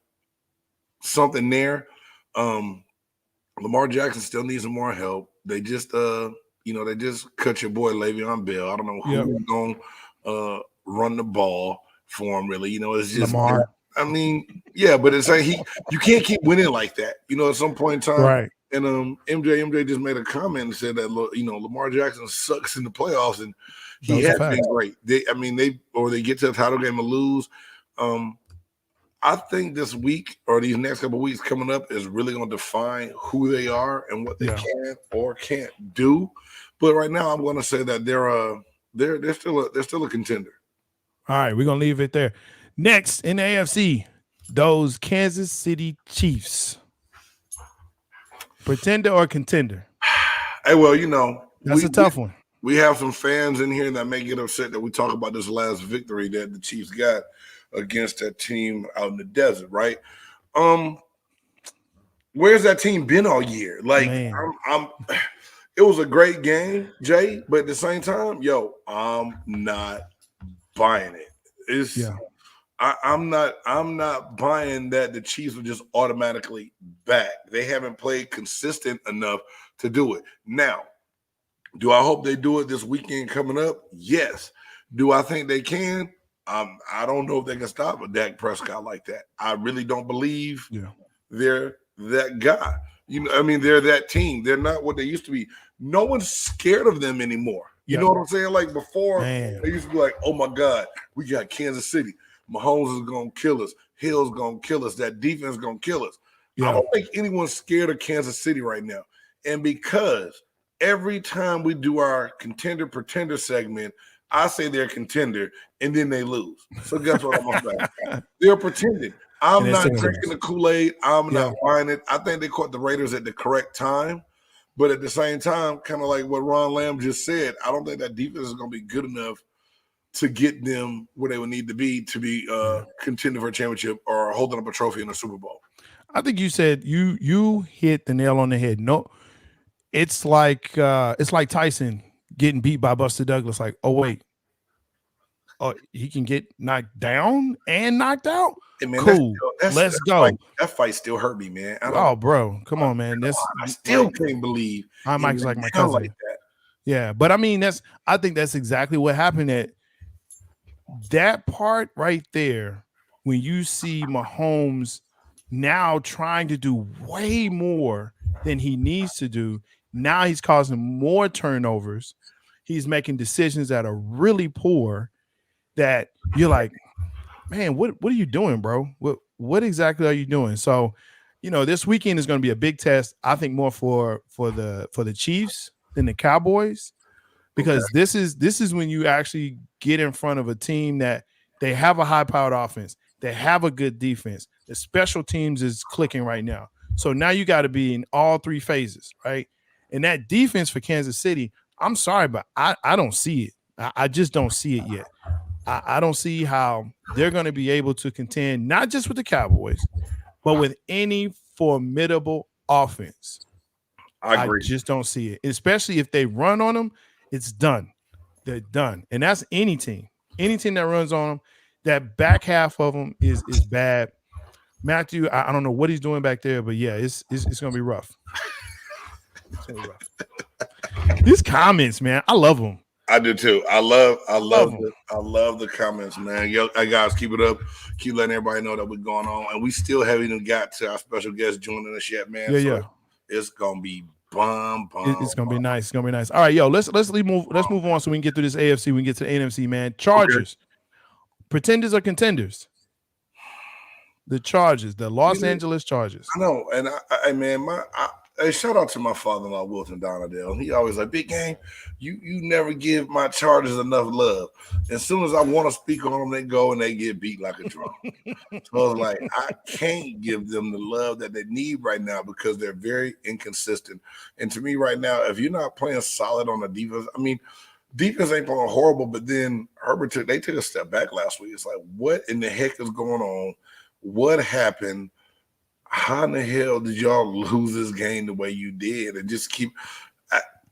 something there. Lamar Jackson still needs some more help. They just they just cut your boy Le'Veon Bell. I don't know who's going to run the ball for him. Really, it's just Lamar. I mean, yeah, but it's like you can't keep winning like that. At some point in time, right? And MJ just made a comment and said that Lamar Jackson sucks in the playoffs, and he has been great. They get to the title game and lose. I think this week or these next couple of weeks coming up is really going to define who they are and what they can or can't do. But right now, I'm going to say that they're still a contender. All right, we're gonna leave it there. Next in the AFC, those Kansas City Chiefs. Pretender or contender? Hey, well, that's a tough one. We have some fans in here that may get upset that we talk about this last victory that the Chiefs got against that team out in the desert, right? Where's that team been all year? Like, it was a great game, Jay, but at the same time, I'm not buying it. I'm not buying that the Chiefs are just automatically back. They haven't played consistent enough to do it. Now, do I hope they do it this weekend coming up? Yes. Do I think they can? I don't know if they can stop a Dak Prescott like that. I really don't believe they're that guy. They're that team. They're not what they used to be. No one's scared of them anymore. You know what I'm saying? Like before, they used to be like, oh my God, we got Kansas City. Mahomes is going to kill us. Hill's going to kill us. That defense is going to kill us. I don't think anyone's scared of Kansas City right now. And because every time we do our contender pretender segment, I say they're a contender, and then they lose. So guess what I'm going to say? They're pretending. I'm not drinking the Kool-Aid. I'm not buying it. I think they caught the Raiders at the correct time. But at the same time, kind of like what Ron Lamb just said, I don't think that defense is going to be good enough to get them where they would need to be contending for a championship or holding up a trophy in a Super Bowl. I think you said you hit the nail on the head. No, it's like Tyson getting beat by Buster Douglas. Like, oh wait, he can get knocked down and knocked out. Hey, man, cool, let's go. That fight still hurt me, man. Bro, come on, man. I still can't believe Mike's like my cousin. Like that. Yeah, but I mean I think that's exactly what happened at that part right there. When you see Mahomes now trying to do way more than he needs to do, now he's causing more turnovers. He's making decisions that are really poor. That you're like, man, what are you doing, bro? What exactly are you doing? So, this weekend is going to be a big test. I think more for the Chiefs than the Cowboys, because this is when you actually get in front of a team that they have a high-powered offense, they have a good defense, the special teams is clicking right now. So now you got to be in all three phases, right? And that defense for Kansas City, I'm sorry, but I don't see it. I just don't see it yet. I don't see how they're going to be able to contend, not just with the Cowboys, but with any formidable offense. I agree. I just don't see it, especially if they run on them. It's done. They're done. And that's any team. Any team that runs on them, that back half of them is bad. Matthew, I don't know what he's doing back there, but yeah, it's going to be rough. It's going to be rough. These comments, man, I love them. I do too. I love the comments, man. Yo, guys, keep it up. Keep letting everybody know that we're going on, and we still haven't even got to our special guest joining us yet, man. Yeah. It's gonna be bomb. It's gonna be nice. It's gonna be nice. All right, yo, let's move on so we can get through this AFC. We can get to the NFC, man. Chargers, Pretenders or Contenders? The Chargers, the Los Angeles Chargers. I know, and hey, shout out to my father-in-law, Wilton Donadell. He always like, big game, you never give my Chargers enough love. As soon as I want to speak on them, they go and they get beat like a drum. So I was like, I can't give them the love that they need right now because they're very inconsistent. And to me right now, if you're not playing solid on the defense, I mean, defense ain't playing horrible, but then Herbert took a step back last week. It's like, what in the heck is going on? What happened? How in the hell did y'all lose this game the way you did? And just keep.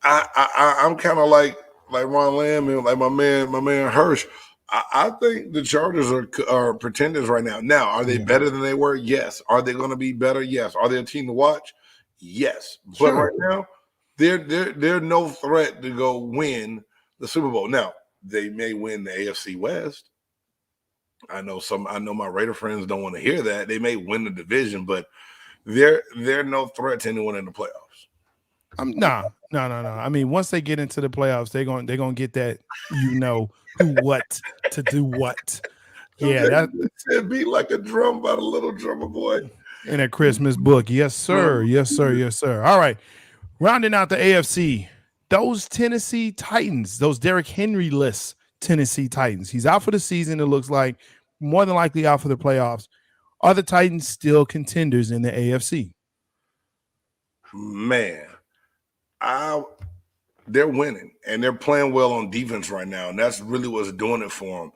I'm kind of like Ron Lamb and like my man Hirsch. I think the Chargers are pretenders right now. Now, are they better than they were? Yes. Are they going to be better? Yes. Are they a team to watch? Yes. But right now, they're no threat to go win the Super Bowl. Now, they may win the AFC West. I know my Raider friends don't want to hear that. They may win the division, but they're no threat to anyone in the playoffs. No. I mean, once they get into the playoffs, they're gonna get that, who what to do what. Yeah, that beat like a drum by the little drummer boy in a Christmas book. Yes, sir. Yes, sir. Yes, sir. All right, rounding out the AFC, those Tennessee Titans, those Derrick Henry-less Tennessee Titans. He's out for the season. It looks like more than likely out for the playoffs. Are the Titans still contenders in the AFC? Man, they're winning and they're playing well on defense right now, and that's really what's doing it for them.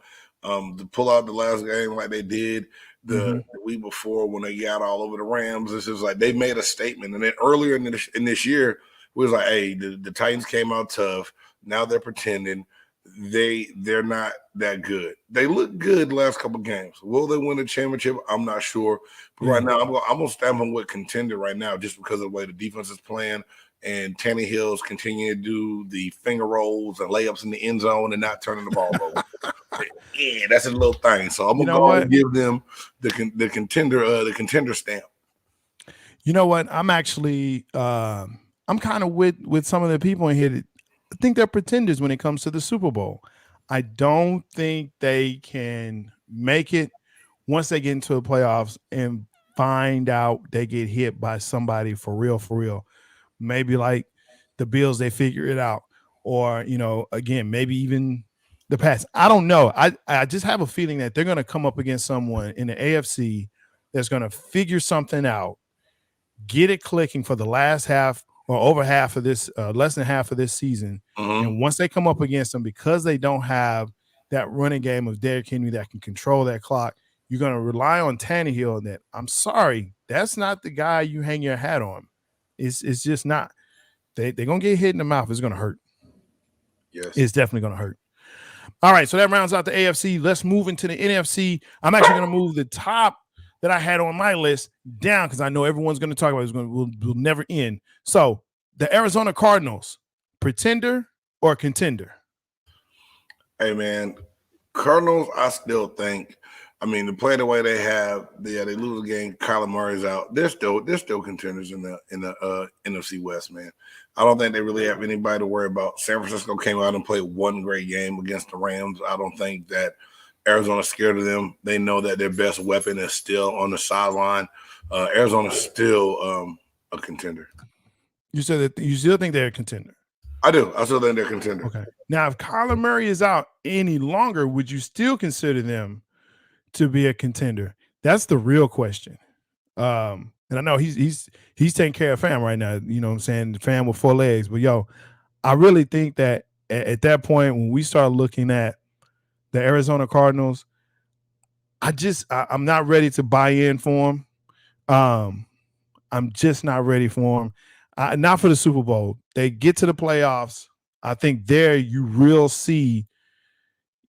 To pull out the last game like they did the week before when they got all over the Rams, this is like they made a statement. And then earlier in this year, it was like, hey, the Titans came out tough. Now they're pretending. They're not that good. They look good the last couple of games. Will they win the championship? I'm not sure. But right now, I'm gonna stamp them with contender right now, just because of the way the defense is playing. And Tannehill's continuing to do the finger rolls and layups in the end zone and not turning the ball over. Yeah, that's a little thing. So I'm gonna go and give them the contender stamp. You know what? I'm actually I'm kind of with some of the people in here that I think they're pretenders when it comes to the Super Bowl. I don't think they can make it once they get into the playoffs and find out they get hit by somebody for real. Maybe like the Bills, they figure it out. Or, again, maybe even the Pats. I don't know. I just have a feeling that they're going to come up against someone in the AFC that's going to figure something out, get it clicking for the last half or over half of this, less than half of this season. And once they come up against them, because they don't have that running game of Derrick Henry that can control that clock, you're going to rely on Tannehill. And that, I'm sorry, that's not the guy you hang your hat on. It's just not. They're going to get hit in the mouth. It's going to hurt. Yes. It's definitely going to hurt. All right, so that rounds out the AFC. Let's move into the NFC. I'm actually going to move the top that I had on my list down because I know everyone's going to talk about it. Will never end. So the Arizona Cardinals, pretender or contender? Hey, man, Cardinals, I still think, to play the way they have, they lose a game. Kyler Murray's out. They're still contenders in the NFC West, man. I don't think they really have anybody to worry about. San Francisco came out and played one great game against the Rams. I don't think that Arizona's scared of them. They know that their best weapon is still on the sideline. Arizona's still a contender. You said that you still think they're a contender? I do. I still think they're a contender. Okay. Now, if Kyler Murray is out any longer, would you still consider them to be a contender? That's the real question. And I know he's taking care of fam right now. You know what I'm saying? The fam with 4 legs. But I really think that at that point, when we start looking at the Arizona Cardinals, I'm not ready to buy in for them. I'm just not ready for them. Not for the Super Bowl. They get to the playoffs. I think there you will see.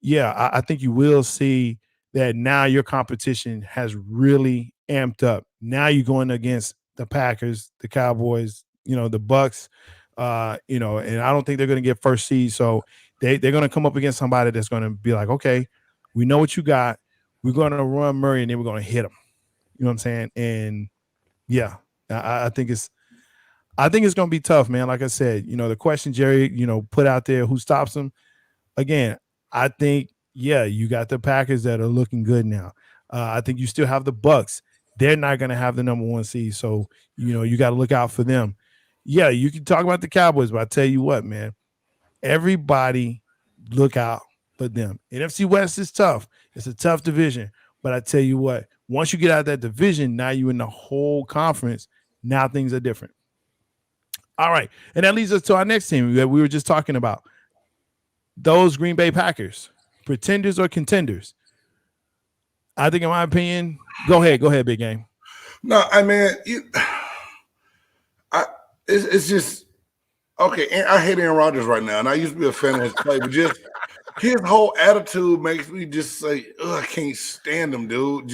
Yeah, I think you will see that now your competition has really amped up. Now you're going against the Packers, the Cowboys, the Bucks, and I don't think they're going to get first seed. So they're going to come up against somebody that's going to be like, okay, we know what you got. We're going to run Murray and then we're going to hit him. You know what I'm saying? And yeah, I think it's going to be tough, man. Like I said, the question Jerry, put out there, who stops them? Again, I think, you got the Packers that are looking good now. I think you still have the Bucks. They're not going to have the number 1 seed. So, you got to look out for them. Yeah, you can talk about the Cowboys, but I tell you what, man, everybody look out for them. NFC West is tough. It's a tough division. But I tell you what, once you get out of that division, now you're in the whole conference. Now things are different. All right. And that leads us to our next team that we were just talking about. Those Green Bay Packers, pretenders or contenders? I think, in my opinion, go ahead, Big Game. No, it's just okay. And I hate Aaron Rodgers right now, and I used to be a fan of his play, but just his whole attitude makes me just say, I can't stand him, dude.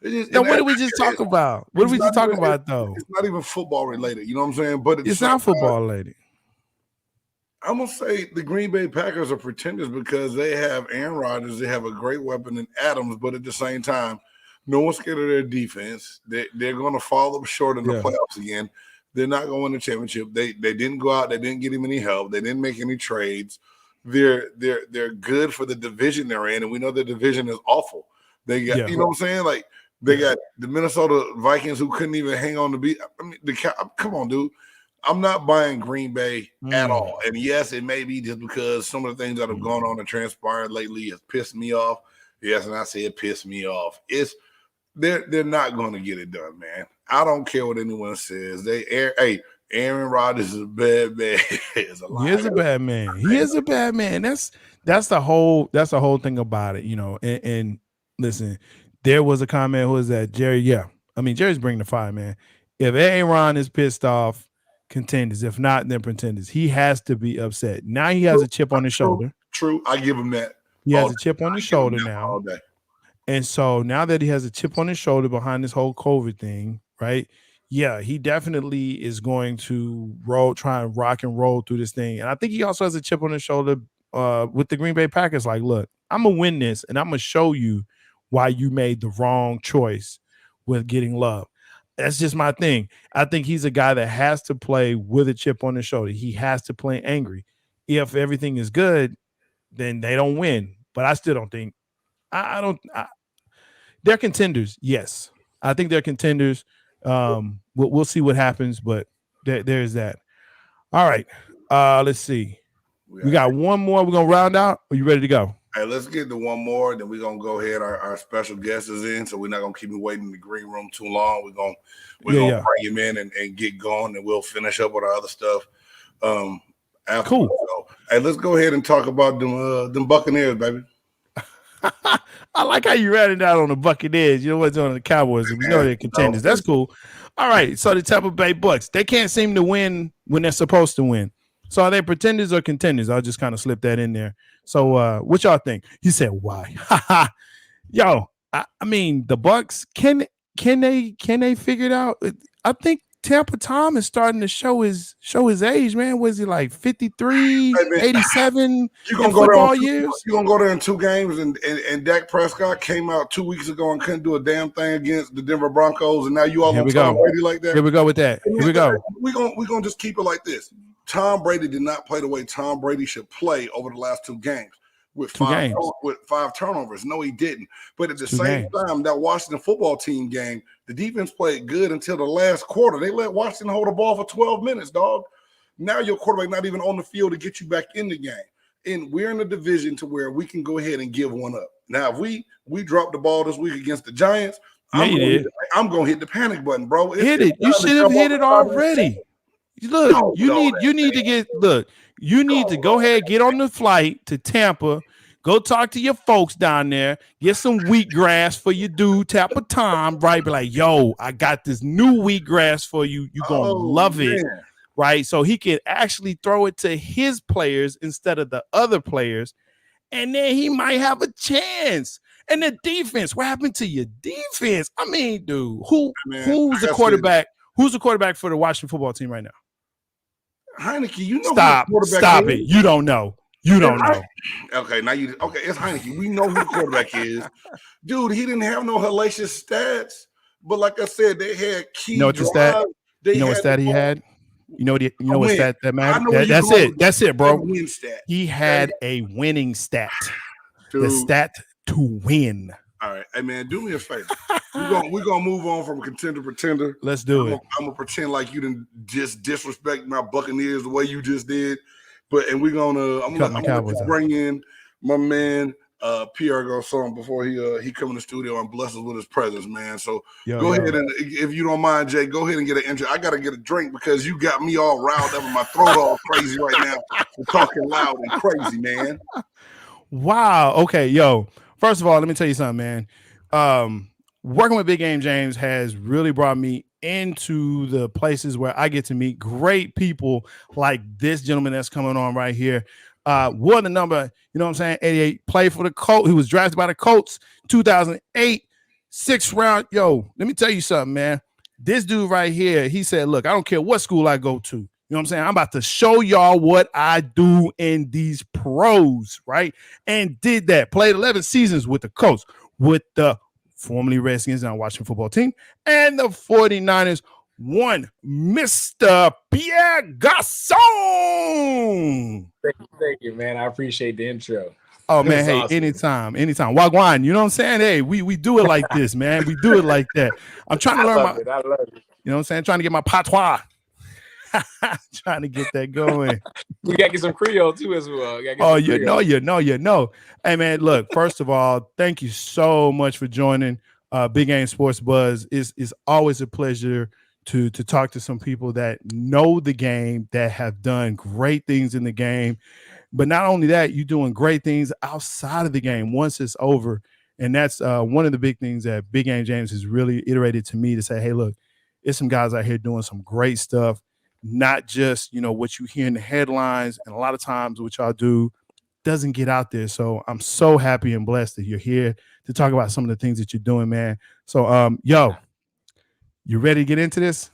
Now, what did we just talk about? What did we just talk about, though? It's not even football related. You know what I'm saying? But it's not football related. I'm gonna say the Green Bay Packers are pretenders because they have Aaron Rodgers, they have a great weapon in Adams, but at the same time, no one's scared of their defense. They're going to fall up short in the playoffs again. They're not going to win the championship. They didn't go out. They didn't get him any help. They didn't make any trades. They're good for the division they're in, and we know the division is awful. They got you know what I'm saying? Like they got the Minnesota Vikings who couldn't even hang on to beat. I mean, come on, dude. I'm not buying Green Bay at all. And yes, it may be just because some of the things that have gone on and transpired lately has pissed me off. Yes, and I say it pissed me off. They're not going to get it done, man. I don't care what anyone says. Aaron Rodgers is a bad man. He is a bad man. He is a bad man. That's the whole thing about it, you know. And listen, there was a comment. Who was that? Jerry? Yeah, I mean Jerry's bringing the fire, man. If Aaron is pissed off, contenders. If not, then pretenders. He has to be upset. Now he has a chip on his shoulder. True, I give him that. He has a chip on his shoulder now. And so now that he has a chip on his shoulder behind this whole COVID thing, right? Yeah, he definitely is going to try and rock and roll through this thing. And I think he also has a chip on his shoulder with the Green Bay Packers. Like, look, I'm going to win this, and I'm going to show you why you made the wrong choice with getting Love. That's just my thing. I think he's a guy that has to play with a chip on his shoulder. He has to play angry. If everything is good, then they don't win. But I still don't think they're contenders. Yes, I think they're contenders. We'll see what happens, but there's that. All right. Let's see. We got one more. We're gonna round out. Are you ready to go? Hey, let's get to one more. Then we're gonna go ahead. Our special guest is in, so we're not gonna keep him waiting in the green room too long. We're gonna bring him in and get going, and we'll finish up with our other stuff. Cool. So, hey, let's go ahead and talk about them Buccaneers, baby. I like how you ran it out on the Buccaneers. You know what's on the Cowboys, and we know they're contenders. That's cool. All right. So the Tampa Bay Bucks, they can't seem to win when they're supposed to win. So are they pretenders or contenders? I'll just kind of slip that in there. So what y'all think? He said, "Why?" Yo, I mean, the Bucks can they figure it out? I think Tampa Tom is starting to show his age, man. Was he like 53, 87 you gonna go football years? You're going to go there in 2 games, and Dak Prescott came out 2 weeks ago and couldn't do a damn thing against the Denver Broncos, and now you all going to Tom Brady like that? Here we go with that. Here we go. We're gonna just keep it like this. Tom Brady did not play the way Tom Brady should play over the last 2 games. With 5 turnovers. No, he didn't. But at the same time, that Washington football team game, the defense played good until the last quarter. They let Washington hold the ball for 12 minutes, dog. Now your quarterback not even on the field to get you back in the game. And we're in a division to where we can go ahead and give one up. Now, if we drop the ball this week against the Giants, I'm going to hit the panic button, bro. Hit it. You should have hit it already. Look, you need to go ahead, get on the flight to Tampa, go talk to your folks down there, get some wheatgrass for your dude, Tampa Tom, right? Be like, yo, I got this new wheatgrass for you. You're going to love it, right? So he can actually throw it to his players instead of the other players, and then he might have a chance. And the defense, what happened to your defense? I mean, dude, who's the quarterback? Who's the quarterback for the Washington football team right now? Heineke, you know. Stop it. You don't know. Okay, it's Heineke. We know who the quarterback is. Dude, he didn't have no hellacious stats. But like I said, they had key. You know what the stat? You know what stat he had? You know what stat that mattered? That's it, bro. Win stat. He had a winning stat. Dude. The stat to win. All right. Hey, man, do me a favor. We're gonna move on from contender pretender. Let's do it. I'm gonna pretend like you didn't just disrespect my Buccaneers the way you just did. I'm gonna bring in my man Pierre Garcon before he come in the studio and bless us with his presence, man. So go ahead and, if you don't mind, Jay, go ahead and get an intro. I gotta get a drink because you got me all riled up and my throat all crazy right now. I'm talking loud and crazy, man. Wow. Okay, yo. First of all, let me tell you something, man. Working with Big Game James has really brought me into the places where I get to meet great people like this gentleman that's coming on right here. Wore the number, you know what I'm saying, 88, played for the Colts. He was drafted by the Colts, 2008, 6th round. Yo, let me tell you something, man. This dude right here, he said, look, I don't care what school I go to. You You know what I'm saying? I'm about to show y'all what I do in these pros, right? And did that. Played 11 seasons with the Colts, with the formerly Redskins, now Washington football team, and the 49ers. One Mr. Pierre Garcon. Thank you, man. I appreciate the intro. Oh man, hey, awesome. anytime. Wagwan, you know what I'm saying? Hey, we do it like this, man. We do it like that. I'm trying to learn I love it. You know what I'm saying? Trying to get my patois. Trying to get that going. We gotta get some Creole too as well. You know. Hey man, look, first of all, thank you so much for joining Big Game Sports Buzz. It's always a pleasure to talk to some people that know the game, that have done great things in the game. But not only that, you're doing great things outside of the game once it's over. And that's one of the big things that Big Game James has really iterated to me to say, hey, look, there's some guys out here doing some great stuff, not just, what you hear in the headlines. And a lot of times what y'all do doesn't get out there. So I'm so happy and blessed that you're here to talk about some of the things that you're doing, man. So, you ready to get into this?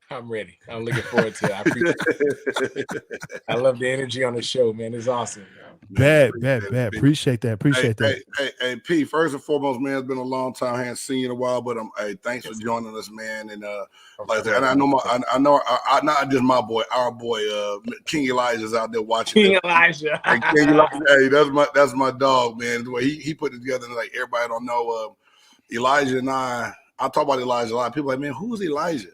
I'm ready. I'm looking forward to it. I appreciate it. I love the energy on the show, man. It's awesome. Bad. Appreciate that. Hey, P, first and foremost, man, it's been a long time. I haven't seen you in a while, but thanks for joining us, man. And like that, and I know not just my boy, our boy, King Elijah's out there watching. King Elijah. Hey, that's my dog, man. The way he put it together, like everybody don't know. Elijah and I talk about Elijah a lot. People are like, man, who's Elijah?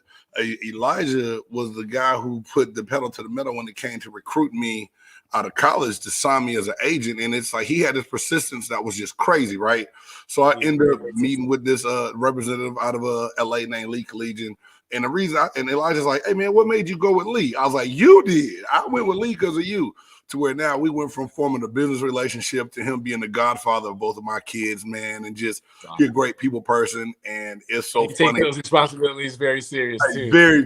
Elijah was the guy who put the pedal to the metal when it came to recruit me out of college to sign me as an agent. And it's like he had this persistence that was just crazy, right? So I ended up meeting with this representative out of LA named Lee Collegian. And the reason and Elijah's like, hey, man, what made you go with Lee? I was like, you did. I went with Lee because of you. To where now we went from forming a business relationship to him being the godfather of both of my kids, man, and just be a great people person. And it's so funny. Take those responsibilities very serious too. Very.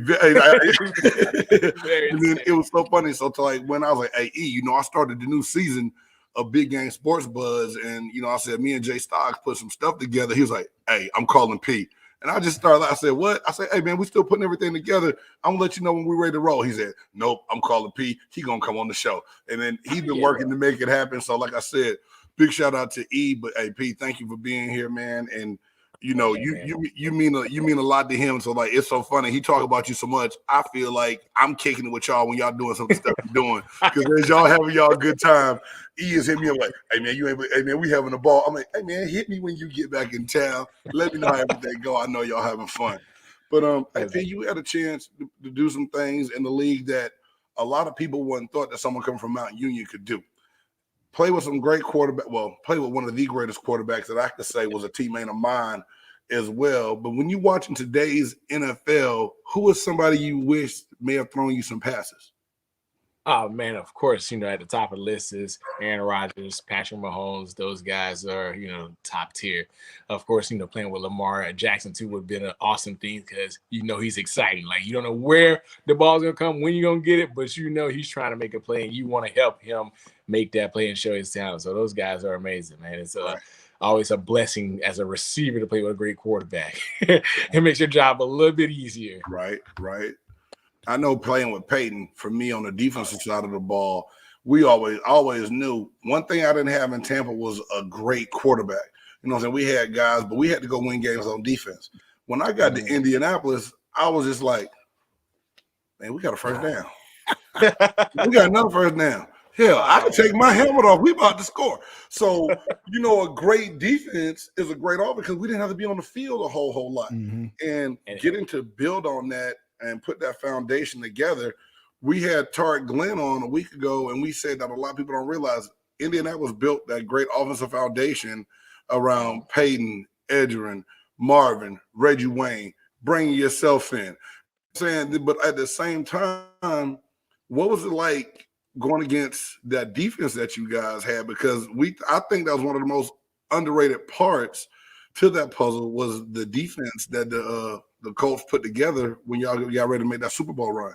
And then it was so funny. So to like when I was like, hey, E, I started the new season of Big Game Sports Buzz, and I said me and Jay Stocks put some stuff together. He was like, hey, I'm calling P. And I just started, I said, what? I said, hey, man, we still putting everything together. I'm going to let you know when we're ready to roll. He said, nope, I'm calling P. He going to come on the show. And then he's been working to make it happen. So like I said, big shout out to E. But, hey, P, thank you for being here, man. And, you mean a lot to him. So, like, it's so funny. He talk about you so much. I feel like I'm kicking it with y'all when y'all doing some of the stuff you're doing. Because as y'all having y'all a good time, E is hitting me. I'm like, hey, man, we having a ball. I'm like, hey, man, hit me when you get back in town. Let me know how everything go. I know y'all having fun. But, hey, P, you had a chance to do some things in the league that a lot of people wouldn't thought that someone coming from Mount Union could do. Play with some great quarterback. Well, play with one of the greatest quarterbacks that I could say was a teammate of mine as well. But when you're watching today's NFL, who is somebody you wish may have thrown you some passes? Oh, man, of course, at the top of the list is Aaron Rodgers, Patrick Mahomes. Those guys are, top tier. Of course, playing with Lamar Jackson, too, would have been an awesome thing because, he's exciting. Like, you don't know where the ball's going to come, when you're going to get it, but he's trying to make a play, and you want to help him make that play and show his talent. So those guys are amazing, man. It's always a blessing as a receiver to play with a great quarterback. It makes your job a little bit easier. Right. I know playing with Peyton, for me on the defensive side of the ball, we always knew one thing I didn't have in Tampa was a great quarterback. You know what I'm saying? We had guys, but we had to go win games on defense. When I got to Indianapolis, I was just like, man, we got a first down. We got another first down. Hell, I can take my helmet off. We about to score. So, a great defense is a great offense because we didn't have to be on the field a whole lot. Mm-hmm. And getting to build on that and put that foundation together. We had Tarek Glenn on a week ago, and we said that a lot of people don't realize Indianapolis built that great offensive foundation around Peyton, Edgerrin, Marvin, Reggie Wayne, bringing yourself in. But at the same time, what was it like going against that defense that you guys had? Because I think that was one of the most underrated parts to that puzzle was the defense that the Colts put together when y'all got ready to make that Super Bowl run.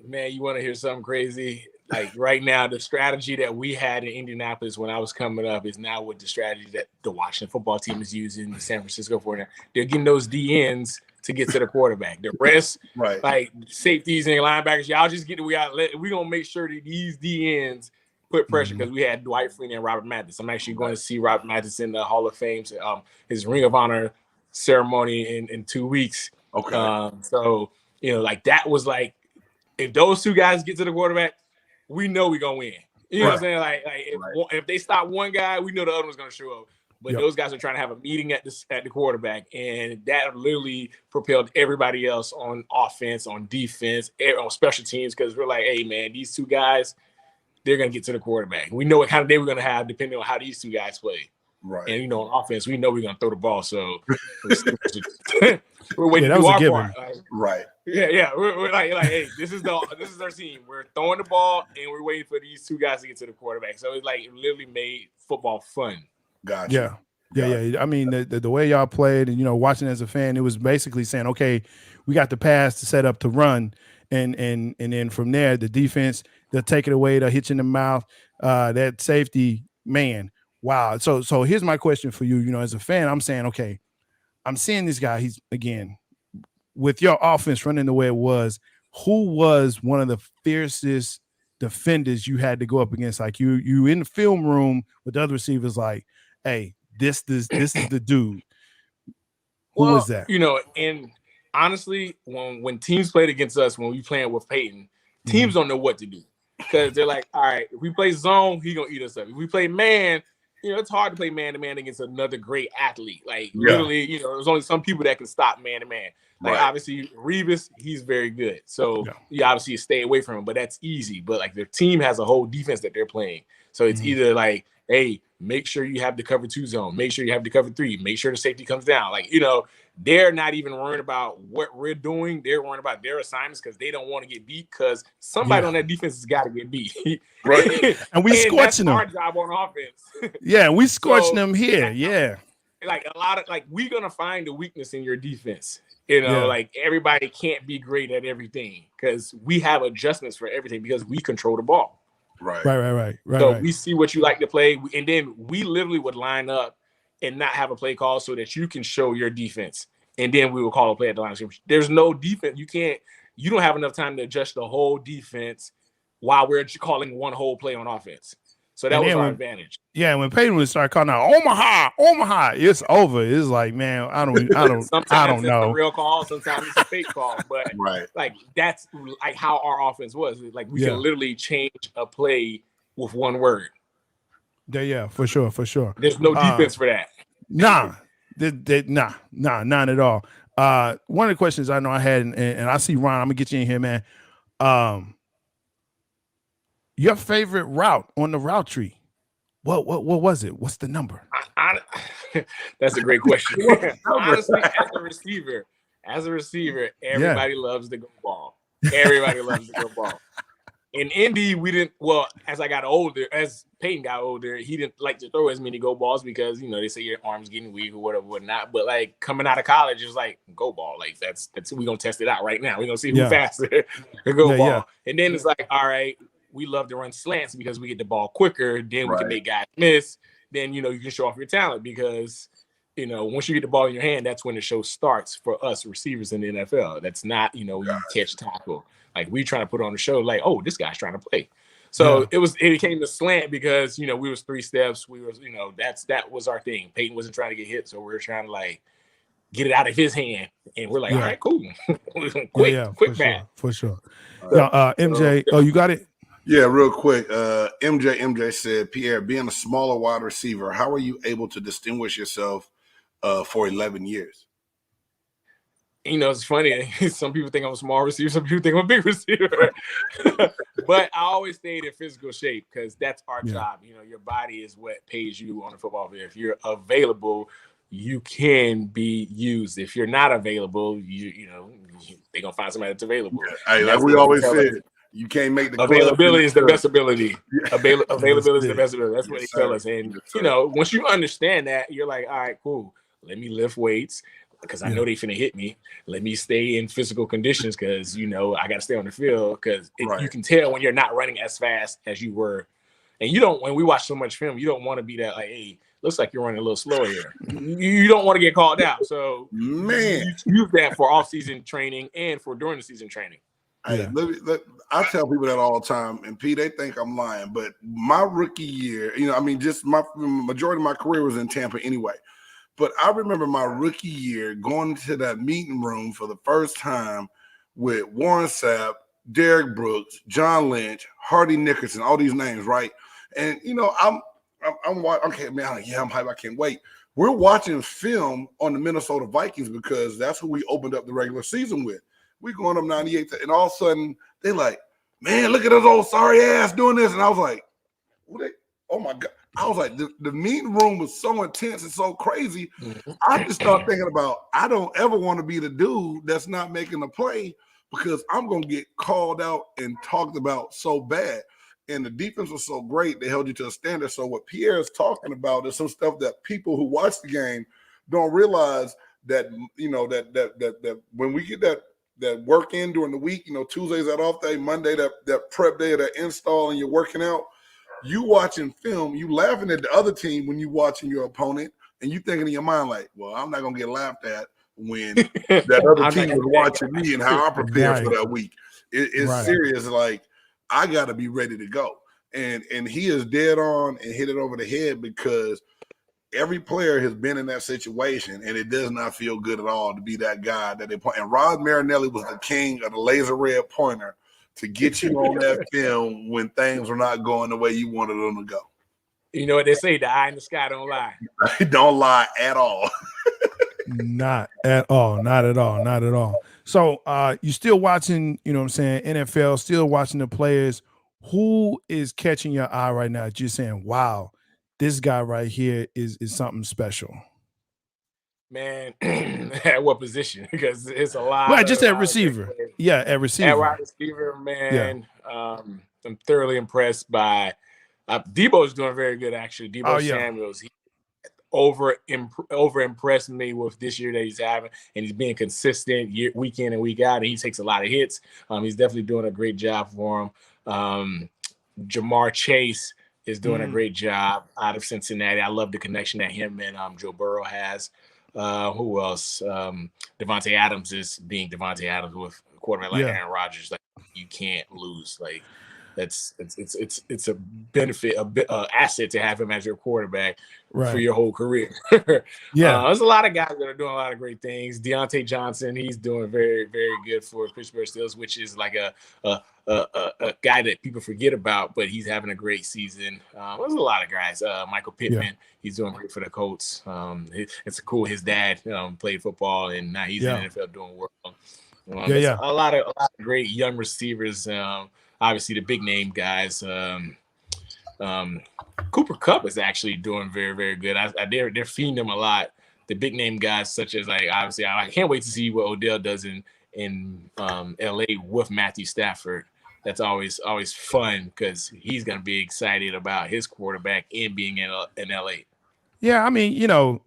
Man, you want to hear something crazy? Like right now, the strategy that we had in Indianapolis when I was coming up is now with the strategy that the Washington football team is using, the San Francisco 49ers. They're getting those DNs to get to the quarterback. The rest, Right. like safeties and linebackers, y'all just get. We're gonna make sure that these DNs put pressure because we had Dwight Freeney and Robert Mathis. I'm actually going to see Robert Mathis in the Hall of Fame, his Ring of Honor ceremony in 2 weeks. Okay. So like that was like, if those two guys get to the quarterback, we know we're gonna win. You know what I'm saying? Like if they stop one guy, we know the other one's gonna show up. But those guys are trying to have a meeting at the quarterback, and that literally propelled everybody else on offense, on defense, on special teams, because we're like, hey man, these two guys, they're gonna get to the quarterback. We know what kind of day we're gonna have depending on how these two guys play. Right. And on offense, we know we're gonna throw the ball. So we're waiting to do our part. Right. Yeah. We're like, hey, this is our team. We're throwing the ball and we're waiting for these two guys to get to the quarterback. So it's like it literally made football fun. Gotcha. Yeah. I mean, the way y'all played and watching as a fan, it was basically saying, okay, we got the pass to set up to run, and then from there the defense, they'll take it away, they'll hit you in the mouth. That safety, man, wow. So here's my question for you. As a fan, I'm saying, okay, I'm seeing this guy. He's, again, with your offense running the way it was, who was one of the fiercest defenders you had to go up against? Like you in the film room with the other receivers, like, hey, this is the dude. Who was that? And honestly, when teams played against us, when we playing with Peyton, teams don't know what to do, because they're like, all right, if we play zone, he gonna eat us up. If we play man, it's hard to play man to man against another great athlete. Like literally, there's only some people that can stop man to man. Like obviously Revis, he's very good. So you obviously stay away from him, but that's easy. But like their team has a whole defense that they're playing. So it's either like, hey, make sure you have the cover 2 zone, make sure you have the cover 3, make sure the safety comes down. Like, they're not even worried about what we're doing. They're worried about their assignments because they don't want to get beat, because somebody on that defense has got to get beat. Right. And we scorching them. Our job on offense. Yeah, we scorching them here. Yeah. Like a lot of we're gonna find a weakness in your defense. Like everybody can't be great at everything, because we have adjustments for everything because we control the ball. Right. So we see what you like to play, and then we literally would line up and not have a play call so that you can show your defense, and then we will call a play at the line of scrimmage. There's no defense. You don't have enough time to adjust the whole defense while we're calling one whole play on offense. So that was our advantage. Yeah, when Peyton would start calling out Omaha, it's over. It's like, man, I don't sometimes know. It's a real call, sometimes it's a fake call, but like that's like how our offense was. Like we can literally change a play with one word. Yeah, for sure. There's no defense for that. Nah, none at all. One of the questions I know I had, and I see Ron, I'm gonna get you in here, man. Your favorite route on the route tree? What was it? What's the number? That's a great question. Honestly, as a receiver, everybody loves the go ball. Everybody loves the go ball. In Indy, we didn't. Well, as Peyton got older, he didn't like to throw as many go balls because they say your arm's getting weak or whatnot. But like coming out of college, it's like go ball. Like that's we're gonna test it out right now. We're gonna see who faster the go ball. Yeah. And then it's like, all right, we love to run slants because we get the ball quicker. Then we can make guys miss. Then you can show off your talent because once you get the ball in your hand, that's when the show starts for us receivers in the NFL. That's not you catch tackle. Like we trying to put on the show, like, oh, this guy's trying to play. So it became the slant because we was 3 steps. We was that was our thing. Peyton wasn't trying to get hit, so we were trying to like get it out of his hand, and we're like, all right, cool, quick back for sure. Now, MJ, you got it. Yeah, real quick. MJ said, Pierre, being a smaller wide receiver, how are you able to distinguish yourself for 11 years? It's funny. Some people think I'm a small receiver. Some people think I'm a big receiver. But I always stayed in physical shape because that's our job. Your body is what pays you on the football field. If you're available, you can be used. If you're not available, they're gonna find somebody that's available. Hey, like we always said, you can't make the availability is the best ability. Availability is the best ability. That's what they tell us. And once you understand that, you're like, all right, cool. Let me lift weights because I know they finna hit me. Let me stay in physical conditions because I got to stay on the field because you can tell when you're not running as fast as you were. And when we watch so much film, you don't want to be that like, hey, looks like you're running a little slow here. You don't want to get called out. So man, you use that for off-season training and for during the season training. Hey, I tell people that all the time, and P, they think I'm lying, but my rookie year, just my majority of my career was in Tampa anyway. But I remember my rookie year going to that meeting room for the first time with Warren Sapp, Derek Brooks, John Lynch, Hardy Nickerson, all these names, right? And I'm okay, man. Yeah, I'm hyped. I can't wait. We're watching film on the Minnesota Vikings because that's who we opened up the regular season with. We going up 98, and all of a sudden they like, man, look at those old sorry ass doing this, and I was like, oh my god! I was like, the meeting room was so intense and so crazy. I just started thinking about, I don't ever want to be the dude that's not making a play because I'm gonna get called out and talked about so bad. And the defense was so great; they held you to a standard. So what Pierre is talking about is some stuff that people who watch the game don't realize that that when we get that work in during the week, Tuesday's that off day, Monday that prep day, that install, and you're working out, you watching film, you laughing at the other team when you watching your opponent, and you thinking in your mind like, well, I'm not gonna get laughed at when that other team is watching me and how I prepare for that week. It's serious. Like, I gotta be ready to go. And he is dead on and hit it over the head because every player has been in that situation, and it does not feel good at all to be that guy that they point. And Rod Marinelli was the king of the laser red pointer to get you on that film when things were not going the way you wanted them to go. You know what they say, the eye in the sky don't lie. Don't lie at all. Not at all. Not at all. Not at all. So you still watching, NFL, still watching the players. Who is catching your eye right now? Just saying, wow, this guy right here is something special. Man, at what position? Because it's a lot. Well, just at receiver. Yeah, at receiver. At wide receiver, man. Yeah. I'm thoroughly impressed by Debo's doing very good, actually. Samuels, he over impressed me with this year that he's having, and he's being consistent week in and week out, and he takes a lot of hits. He's definitely doing a great job for him. Jamar Chase is doing a great job out of Cincinnati. I love the connection that him and Joe Burrow has. Who else? Devontae Adams is being Devontae Adams with a quarterback like Aaron Rodgers. Like, you can't lose. Like, it's a benefit, asset to have him as your quarterback for your whole career. There's a lot of guys that are doing a lot of great things. Deontay Johnson, he's doing very, very good for Pittsburgh Steelers, which is like a guy that people forget about, but he's having a great season. There's a lot of guys. Michael Pittman, he's doing great for the Colts. It's cool. His dad played football, and now he's in the NFL doing well. A lot of great young receivers. Obviously, the big name guys. Cooper Kupp is actually doing very, very good. They're feeding him a lot. The big name guys, such as obviously, I can't wait to see what Odell does in LA with Matthew Stafford. That's always fun because he's going to be excited about his quarterback and being in LA. Yeah, I mean,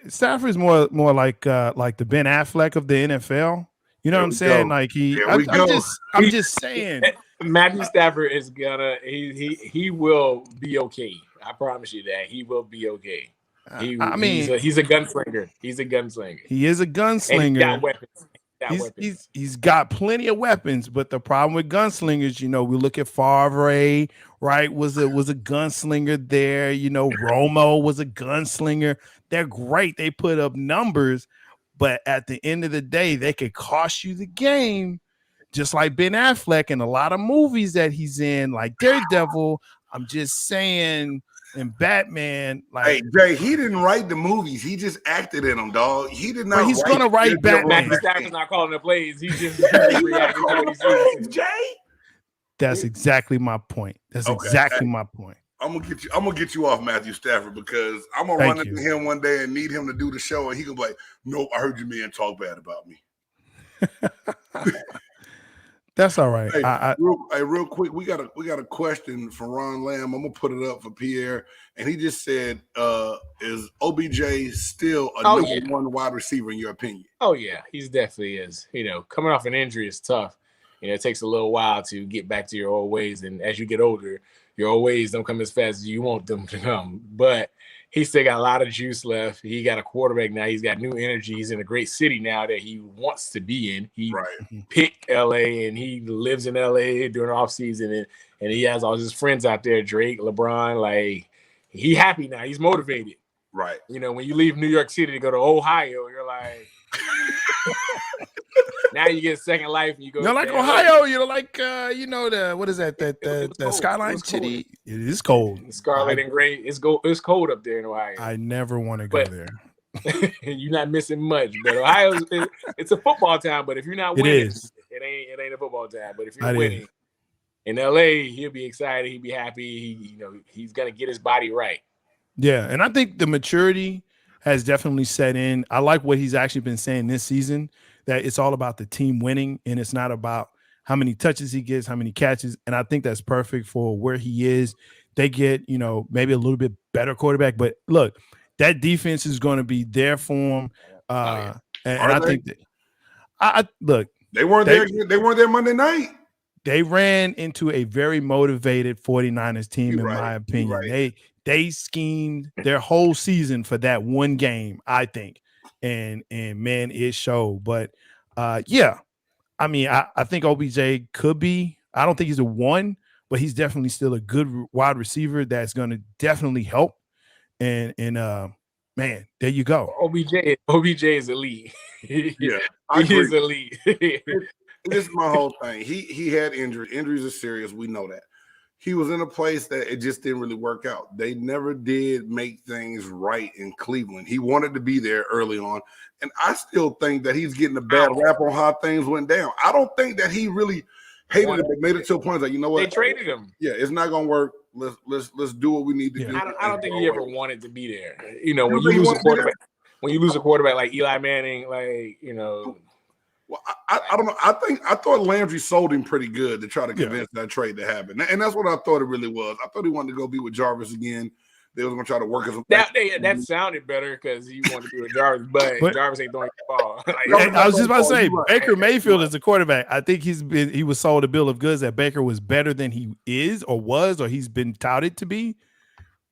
Stafford's more like the Ben Affleck of the NFL. You know what I'm saying? Like I'm just saying. Matthew Stafford is he will be okay. I promise you that he will be okay. He's a gunslinger. He's a gunslinger. He is a gunslinger. And he got weapons. He's got plenty of weapons, but the problem with gunslingers, we look at Favre, right? Was a gunslinger there. Romo was a gunslinger. They're great. They put up numbers, but at the end of the day, they could cost you the game. Just like Ben Affleck in a lot of movies that he's in, like Daredevil. I'm just saying, and Batman. Like, hey, Jay, he didn't write the movies. He just acted in them, dog. He did not. He's going to write Batman. Stafford's not calling the plays. He's just reacting to what he sees. Jay. That's exactly my point. Exactly my point. I'm gonna get you off Matthew Stafford because I'm gonna run into him one day and need him to do the show, and he gonna be like, "Nope, I heard your man talk bad about me." That's all right. Hey, real quick, we got a question for Ron Lamb. I'm gonna put it up for Pierre, and he just said, "Is OBJ still a number one wide receiver in your opinion?" Oh yeah, he's definitely is. Coming off an injury is tough. It takes a little while to get back to your old ways, and as you get older, your old ways don't come as fast as you want them to come. But he still got a lot of juice left. He got a quarterback now. He's got new energy. He's in a great city now that he wants to be in. He picked LA and he lives in LA during the offseason, and he has all his friends out there, Drake, LeBron. Like, he happy now. He's motivated. Right. You know, when you leave New York City to go to Ohio, you're like, now you get second life and you go. No, like Ohio, you know, like what is that? The Skyline City. It is cold. Scarlet and gray. It's cold up there in Ohio. I never want to go there. You're not missing much, but Ohio, it's a football town. But if you're not winning, it ain't a football town. But if you're winning in LA, he'll be excited. He'll be happy. He's gonna get his body right. Yeah, and I think the maturity has definitely set in. I like what he's actually been saying this season, that it's all about the team winning, and it's not about how many touches he gets, how many catches. And I think that's perfect for where he is. They get, maybe a little bit better quarterback, but look, that defense is going to be there for him. And I think that I look, they weren't there. They weren't there Monday night. They ran into a very motivated 49ers team, my opinion. They schemed their whole season for that one game, I think. And man, it showed. But yeah, I mean, I think OBJ could be. I don't think he's a 1, but he's definitely still a good wide receiver that's going to definitely help. And man, there you go. OBJ is elite. Yeah, he is elite. This is my whole thing. He had injuries. Injuries are serious. We know that. He was in a place that it just didn't really work out. They never did make things right in Cleveland. He wanted to be there early on. And I still think that he's getting a bad rap on how things went down. I don't think that he really hated it, but made it to a point like, you know what? They traded him. Yeah, it's not gonna work. Let's do what we need to do. I don't think he ever wanted to be there. When you lose a quarterback like Eli Manning, Well, I don't know. I thought Landry sold him pretty good to try to convince that trade to happen, and that's what I thought it really was. I thought he wanted to go be with Jarvis again. They was going to try to work his. That sounded better because he wanted to be with Jarvis, but Jarvis ain't throwing the ball. I was just about to say, Baker Mayfield is a quarterback. I think he was sold a bill of goods that Baker was better than he is or was, or he's been touted to be.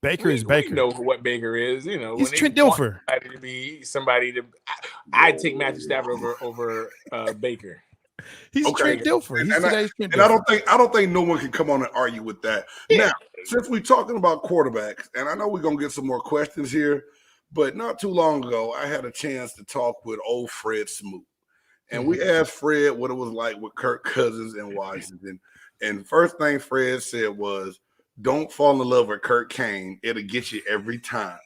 Baker is Baker. We know what Baker is. He's Trent Dilfer. To be somebody I'd take Matthew Stafford over Baker. He's Trent Dilfer. And I don't think no one can come on and argue with that. Yeah. Now, since we're talking about quarterbacks, and I know we're gonna get some more questions here, but not too long ago, I had a chance to talk with old Fred Smoot, and we asked Fred what it was like with Kirk Cousins in Washington. And first thing Fred said was, "Don't fall in love with Kirk Kane. It'll get you every time."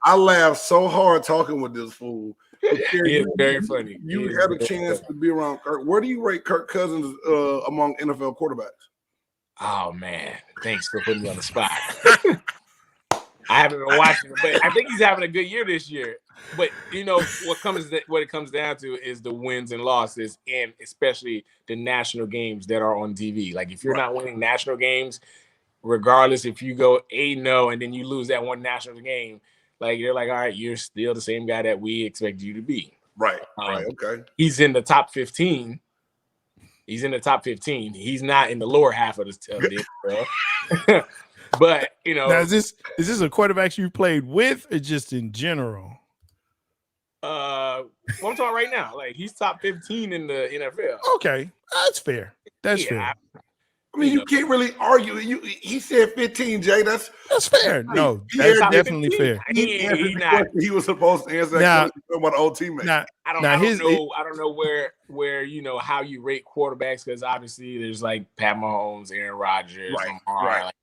I laughed so hard talking with this fool. It's very funny. You had a chance to be around Kirk. Where do you rate Kirk Cousins among NFL quarterbacks? Oh man, thanks for putting me on the spot. I haven't been watching him, but I think he's having a good year this year. But what it comes down to is the wins and losses, and especially the national games that are on TV. Like if you're not winning national games, regardless if you go 8-0 and then you lose that one national game, like you're like, all right, you're still the same guy that we expect you to be. Right. Okay. He's in the top 15. He's not in the lower half of the bro. But now, is this a quarterback you played with or just in general? I'm talking right now. Like he's top 15 in the NFL. Okay, that's fair. That's fair. I mean, you can't really argue. He said 15, Jay. That's fair. No, that's definitely fair. He was supposed to answer that question about the old teammate. I don't know where how you rate quarterbacks, because obviously there's like Pat Mahomes, Aaron Rodgers, Lamar. Like,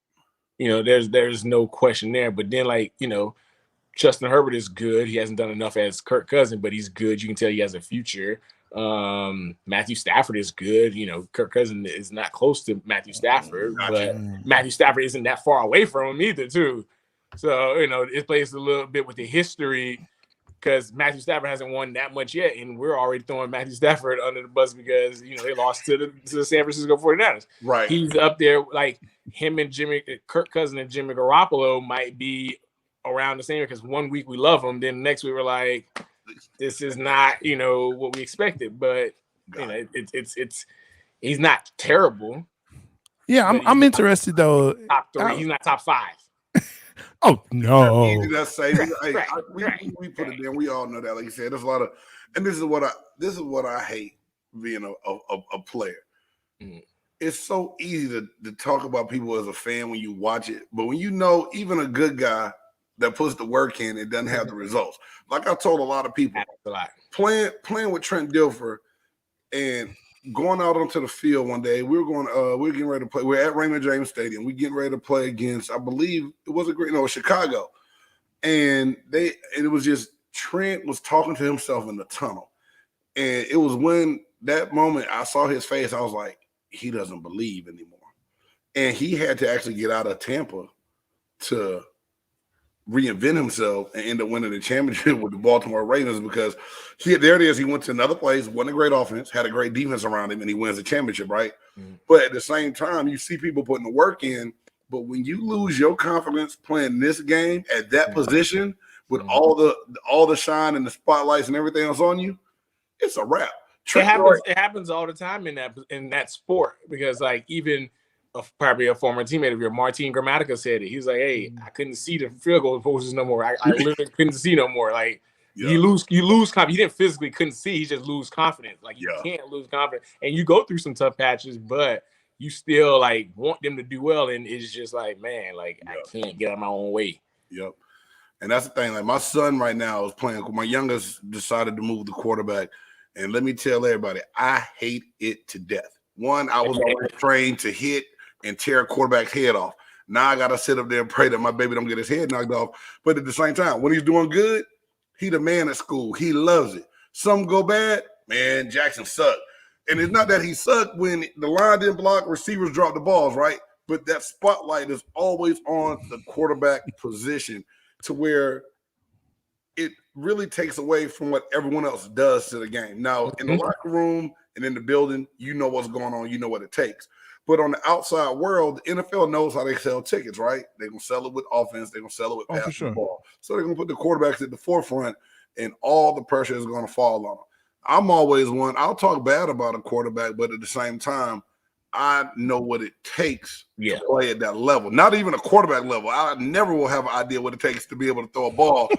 there's no question there. But then Justin Herbert is good. He hasn't done enough as Kirk Cousins, but he's good. You can tell he has a future. Matthew Stafford is good. Kirk Cousins is not close to Matthew Stafford, but Matthew Stafford isn't that far away from him either, too. So, it plays a little bit with the history, because Matthew Stafford hasn't won that much yet, and we're already throwing Matthew Stafford under the bus because, they lost to the San Francisco 49ers. Right. He's up there, like him and Kirk Cousins and Jimmy Garoppolo might be around the same, because one week we love him, then next week we're like, this is not, what we expected, but it's he's not terrible. Yeah, I'm interested though. Top 3, he's not top 5. Oh no! Easy to say. We put it there. We all know that. Like you said, there's a lot of, and this is what I hate being a player. Mm. It's so easy to talk about people as a fan when you watch it, but when you know even a good guy that puts the work in, it doesn't have the results. Like I told a lot of people, playing with Trent Dilfer and going out onto the field one day, we were getting ready to play. We're at Raymond James Stadium. We getting ready to play against, I believe it was Chicago, and it was just Trent was talking to himself in the tunnel, and it was when that moment I saw his face. I was like, he doesn't believe anymore, and he had to actually get out of Tampa to reinvent himself and end up winning the championship with the Baltimore Ravens because there it is. He went to another place, won a great offense, had a great defense around him, and he wins the championship, right? Mm-hmm. But at the same time, you see people putting the work in, but when you lose your confidence playing this game at that position with all the shine and the spotlights and everything else on you, it's a wrap. It happens all the time in that sport because like even probably a former teammate of yours, Martin Gramatica, said it. He was like, "Hey, I couldn't see the field goal posts no more. I literally couldn't see no more. Like you lose confidence. You didn't physically couldn't see. You just lose confidence. Like you can't lose confidence. And you go through some tough patches, but you still like want them to do well. And it's just like, man, like I can't get out of my own way." Yep. And that's the thing. Like my son right now is playing. My youngest decided to move the quarterback, and let me tell everybody, I hate it to death. One, I was always trained to hit and tear a quarterback's head off. Now I got to sit up there and pray that my baby don't get his head knocked off. But at the same time, when he's doing good, he the man at school. He loves it. Some go bad, man, Jackson sucked. And it's not that he sucked when the line didn't block, receivers dropped the balls, right? But that spotlight is always on the quarterback position to where it really takes away from what everyone else does to the game. Now, in the locker room and in the building, you know what's going on. You know what it takes. But on the outside world, the NFL knows how they sell tickets, right? They're going to sell it with offense. They're going to sell it with passing the ball. So they're going to put the quarterbacks at the forefront, and all the pressure is going to fall on them. I'm always one. I'll talk bad about a quarterback, but at the same time, I know what it takes to play at that level. Not even a quarterback level. I never will have an idea what it takes to be able to throw a ball.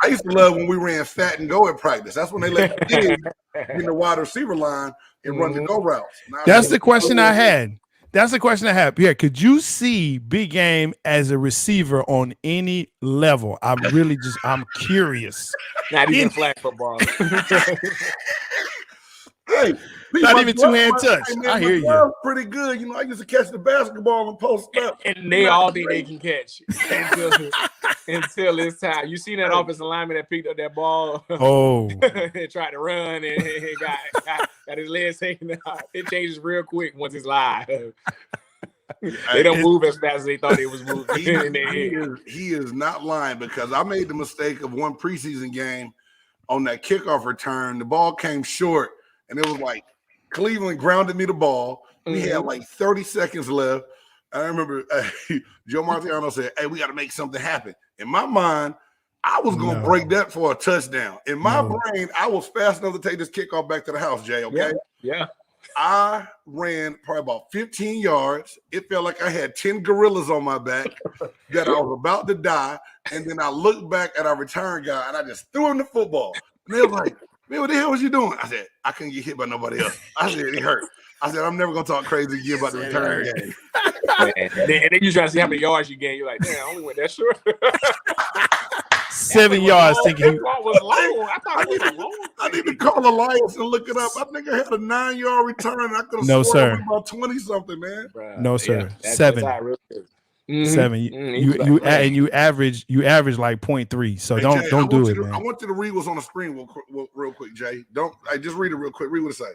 I used to love when we ran fat and go at practice. That's when they let the kids in the wide receiver line and run the go routes. That's the question I had. That's the question I have. Pierre, could you see Big Game as a receiver on any level? I'm curious. Not even flag football. Hey, not even two-hand touch. Hey, I hear you. Pretty good. You know, I used to catch the basketball and post up. And they all think they can catch until it's time. You seen that offensive lineman that picked up that ball and tried to run and got his legs taken out. It changes real quick once it's live. They don't move as fast as they thought they was moving. He is not lying because I made the mistake of one preseason game on that kickoff return. The ball came short. And it was like Cleveland grounded me the ball. We had like 30 seconds left. I remember Joe Marciano said, "Hey, we got to make something happen." In my mind, I was going to break that for a touchdown. In my brain, I was fast enough to take this kickoff back to the house, Jay, okay? Yeah. I ran probably about 15 yards. It felt like I had 10 gorillas on my back that I was about to die. And then I looked back at our return guy, and I just threw him the football. And they were like, "Man, what the hell was you doing?" I said, "I couldn't get hit by nobody else." I said, "It hurt." I said, "I'm never going to talk crazy again about the return game." And then you try to see how many yards you gain. You're like, "Damn, I only went that short." 7 yards. Thinking was long. I thought it was long. I need to call the Lions and look it up. I think I had a 9-yard return. And I could have scored about 20-something, man. Bruh, no, sir. Yeah, 7. Mm-hmm. 7. You average like 0.3. So hey, don't Jay, do it, man. I want you to read what's on the screen real quick, Jay. Just read it real quick. Read what it say.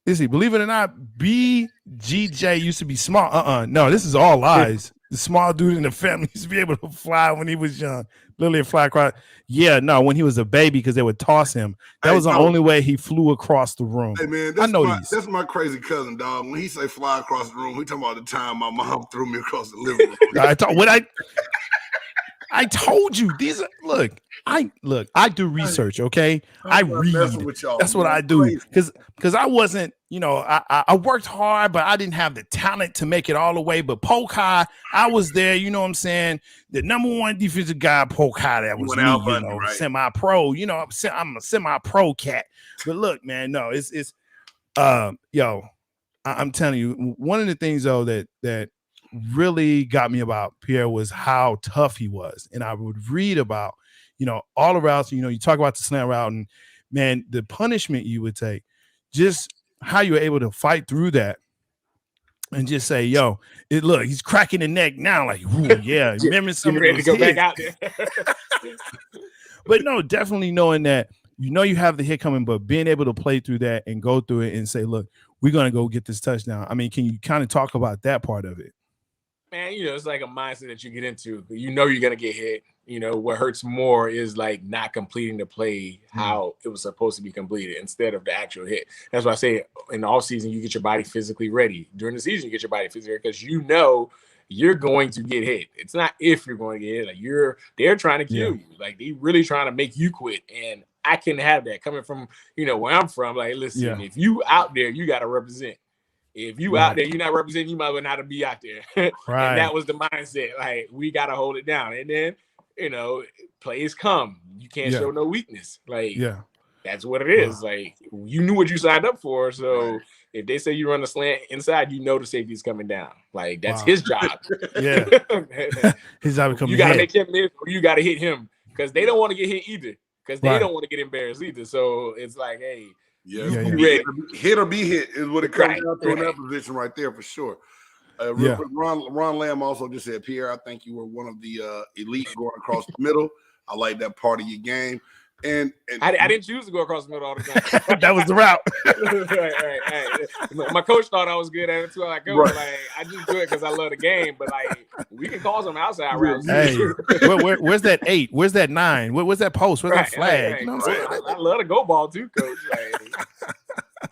You see, believe it or not, BGJ used to be small. No, this is all lies. The small dude in the family used to be able to fly when he was young. Literally fly across. Yeah, no, when he was a baby because they would toss him. That was the only way he flew across the room. Hey, man, that's my crazy cousin, dog. When he say fly across the room, we talking about the time my mom threw me across the living room. I told you these are I do research, okay? I read. With y'all, that's what I do. Because I wasn't, I worked hard, but I didn't have the talent to make it all the way. But Polk High, I was there, you know what I'm saying? The number one defensive guy at Polk High, that was me, right? Semi-pro, I'm a semi-pro cat. But look, man, no, I'm telling you, one of the things though that really got me about Pierre was how tough he was. And I would read about, all the routes, you talk about the slant route and man, the punishment you would take, just how you were able to fight through that and just say, look, he's cracking the neck now. Like, ooh, yeah, remember some ready to go back out there. But no, definitely knowing that, you have the hit coming, but being able to play through that and go through it and say, look, we're going to go get this touchdown. I mean, can you kind of talk about that part of it? Man, it's like a mindset that you get into. You're going to get hit. What hurts more is like not completing the play how it was supposed to be completed instead of the actual hit. That's why I say in the off season, you get your body physically ready. During the season, you get your body physically ready because you're going to get hit. It's not if you're going to get hit. Like they're trying to kill you. Like they really trying to make you quit. And I can have that coming from, where I'm from. Like, listen, if you out there, you got to represent. If you out there, you're not representing, you might well not be out there. Right. And that was the mindset. Like, we got to hold it down. And then, plays come. You can't show no weakness. Like, that's what it is. Wow. Like, you knew what you signed up for. So if they say you run a slant inside, the safety's coming down. Like, that's his job. His job. You got to make him miss or you got to hit him because they don't want to get hit either. Because they don't want to get embarrassed either. So it's like, hey, hit or be hit is what it comes down to in that position right there for sure. Real quick, Ron Lamb also just said, Pierre, I think you were one of the elite going across the middle. I like that part of your game. And I didn't choose to go across the middle all the time. That was the route. right. My coach thought I was good at it too. Like, like I just do it because I love the game. But like, we can call some outside routes. Hey, where's that 8? Where's that 9? Where's that post? Where's that flag? You know what I'm saying? I love to go ball too, coach.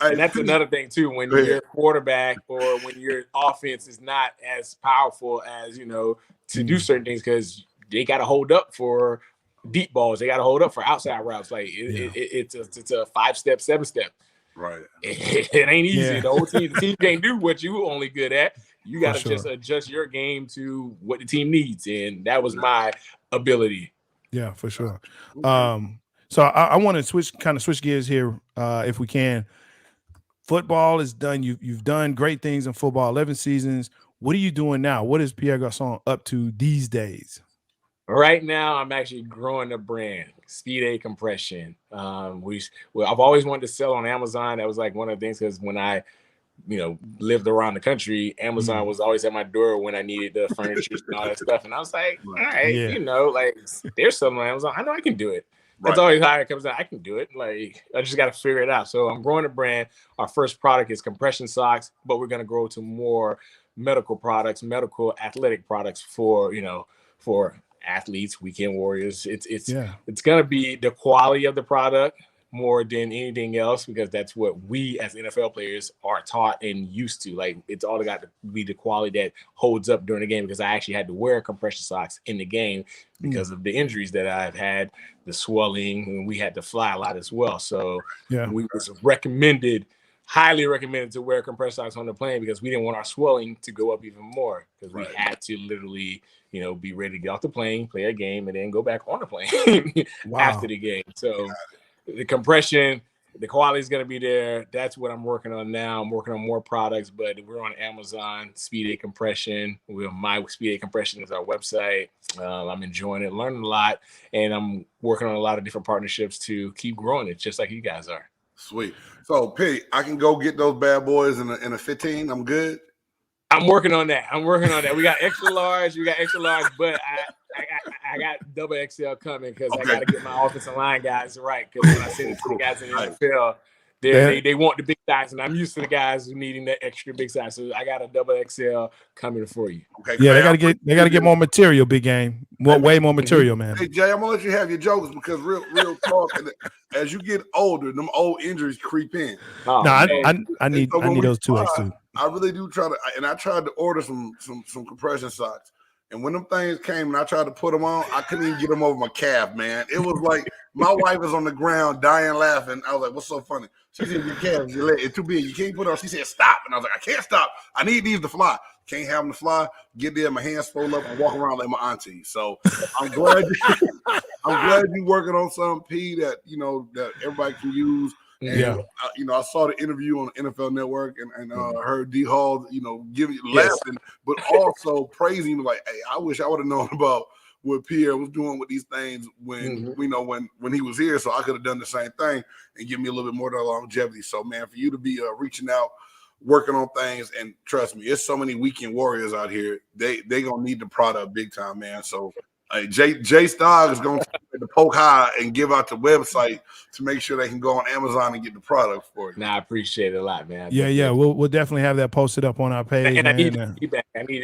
And that's another thing too. When your quarterback or when your offense is not as powerful as to do certain things because they got to hold up for deep balls. They got to hold up for outside routes. Like it's a 5-step, 7-step. Right. It ain't easy. The whole team can't do what you only good at. You got to just adjust your game to what the team needs, and that was my ability. Yeah, for sure. So I want to switch gears here, if we can. Football is done. You've done great things in football. 11 seasons. What are you doing now? What is Pierre Garcon up to these days? Right now, I'm actually growing a brand, Speed A Compression. I've always wanted to sell on Amazon. That was like one of the things because when I, lived around the country, Amazon was always at my door when I needed the furniture and all that stuff. And I was like, all right, like there's something on Amazon. I know I can do it. That's always how it comes out. I can do it. Like I just got to figure it out. So I'm growing a brand. Our first product is compression socks, but we're going to grow to more medical products, medical athletic products for athletes, weekend warriors. It's going to be the quality of the product more than anything else because that's what we as NFL players are taught and used to. Like it's all got to be the quality that holds up during the game because I actually had to wear compression socks in the game because of the injuries that I've had, the swelling, and we had to fly a lot as well. So we was highly recommended to wear compression socks on the plane because we didn't want our swelling to go up even more because we had to literally be ready to get off the plane, play a game, and then go back on the plane after the game. So the compression, the quality is going to be there. That's what I'm working on now. I'm working on more products, but we're on Amazon, Speed A Compression. My Speed A Compression is our website. I'm enjoying it, learning a lot, and I'm working on a lot of different partnerships to keep growing it, just like you guys are. Sweet. So, P, I can go get those bad boys in a 15. I'm good. I'm working on that. We got extra large, but I got double XL coming because I got to get my offensive line guys right. Because when I send it to the guys in the NFL, they want the big size, and I'm used to the guys who needing that extra big size. So I got a double XL coming for you. Okay, yeah, they gotta get more material, big game. Way more material, man. Hey Jay, I'm gonna let you have your jokes because real talk. As you get older, them old injuries creep in. I need those 2X too. I really do I tried to order some compression socks, And when them things came and I tried to put them on, I couldn't even get them over my calf, man. It was like my wife was on the ground dying laughing. I was like, what's so funny? She said, your calf, your leg, it's too big. You can't put it on. She said, stop. And I was like, I can't stop. I need these to fly. Can't have them to fly. Get there, my hands fold up and walk around like my auntie. So I'm glad you're working on something, P, that that everybody can use. And I saw the interview on NFL Network and heard D Hall, giving laughing, but also praising him like, hey, I wish I would have known about what Pierre was doing with these things when when he was here, so I could have done the same thing and give me a little bit more of the longevity. So man, for you to be reaching out, working on things, and trust me, it's so many weekend warriors out here. They gonna need the product big time, man. So Jay Stogg is going to poke high and give out the website to make sure they can go on Amazon and get the product for you. I appreciate it a lot, man. Yeah. We'll definitely have that posted up on our page. And I need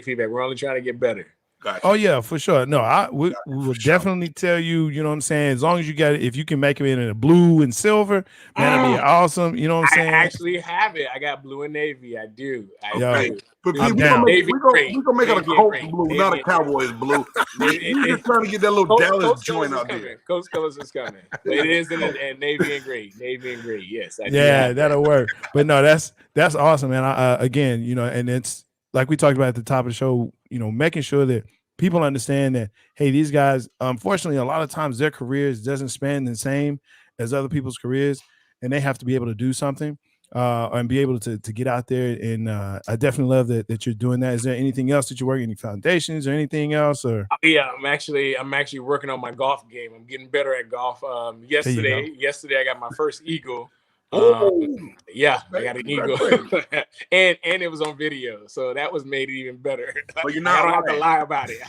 feedback. We're only trying to get better. Gotcha. Oh yeah, for sure. No, we will definitely tell you. You know what I'm saying? As long as you got it, if you can make it in a blue and silver, man, that'd be awesome. You know what I'm saying? I actually have it. I got blue and navy. I do. But we're gonna make it a Colts blue, not a Cowboys blue. We're just trying to get that little Dallas joint out there. Colts colors is coming. It is in navy and gray. Navy and gray. Yes. That'll work. But no, that's awesome, man. Again, and it's like we talked about at the top of the show. Making sure that people understand that, hey, these guys, unfortunately, a lot of times their careers doesn't span the same as other people's careers, and they have to be able to do something and be able to get out there. And I definitely love that you're doing that. Is there anything else that you're working, any foundations or anything else? Or I'm actually working on my golf game. I'm getting better at golf. Yesterday I got my first eagle. I got an eagle, and it was on video, so that was made it even better. But I don't have to lie about it.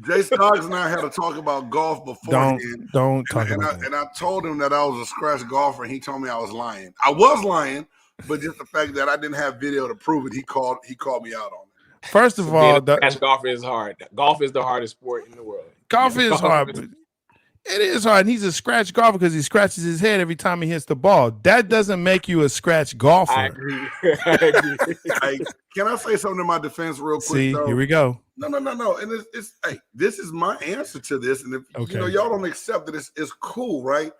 Jay Stoggs and I had to talk about golf before. Don't talk about that. And I told him that I was a scratch golfer, and he told me I was lying. I was lying, but just the fact that I didn't have video to prove it, he called me out on it. First of all, golf is hard. Golf is the hardest sport in the world. Golf is hard. It is hard. And he's a scratch golfer because he scratches his head every time he hits the ball. That doesn't make you a scratch golfer. I agree. Can I say something in my defense real quick? See, here we go. No. And this is my answer to this. And if y'all don't accept it, it's cool, right?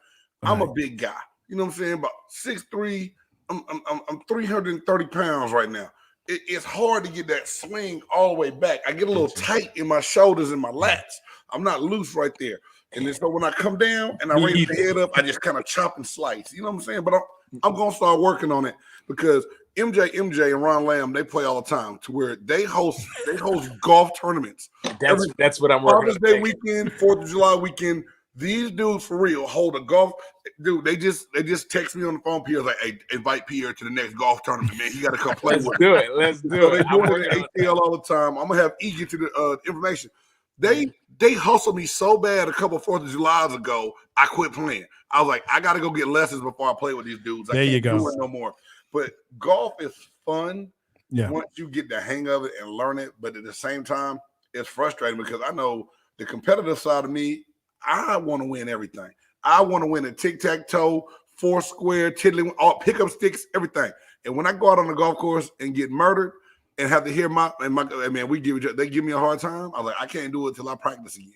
I'm a big guy. You know what I'm saying? About 6'3". I'm 330 pounds right now. It's hard to get that swing all the way back. I get a little tight in my shoulders and my lats. I'm not loose right there. And then so when I come down and I raise the head up, I just kind of chop and slice. You know what I'm saying? But I'm going to start working on it because MJ and Ron Lamb, they play all the time to where they host golf tournaments. That's what I'm working on. Father's Day weekend, 4th of July weekend. These dudes for real hold a golf. Dude, they just text me on the phone. Pierre's like, hey, invite Pierre to the next golf tournament, man. He got to come play with do it. Let's do it. They're doing it at ATL all the time. I'm going to have E get to the information. They hustled me so bad a couple 4th of Julys ago, I quit playing. I was like, I got to go get lessons before I play with these dudes. I can't do it no more. But golf is fun once you get the hang of it and learn it. But at the same time, it's frustrating because I know the competitive side of me, I want to win everything. I want to win a tic-tac-toe, four square, tiddling, all pickup sticks, everything. And when I go out on the golf course and get murdered, and have to hear they give me a hard time. I was like, I can't do it till I practice again.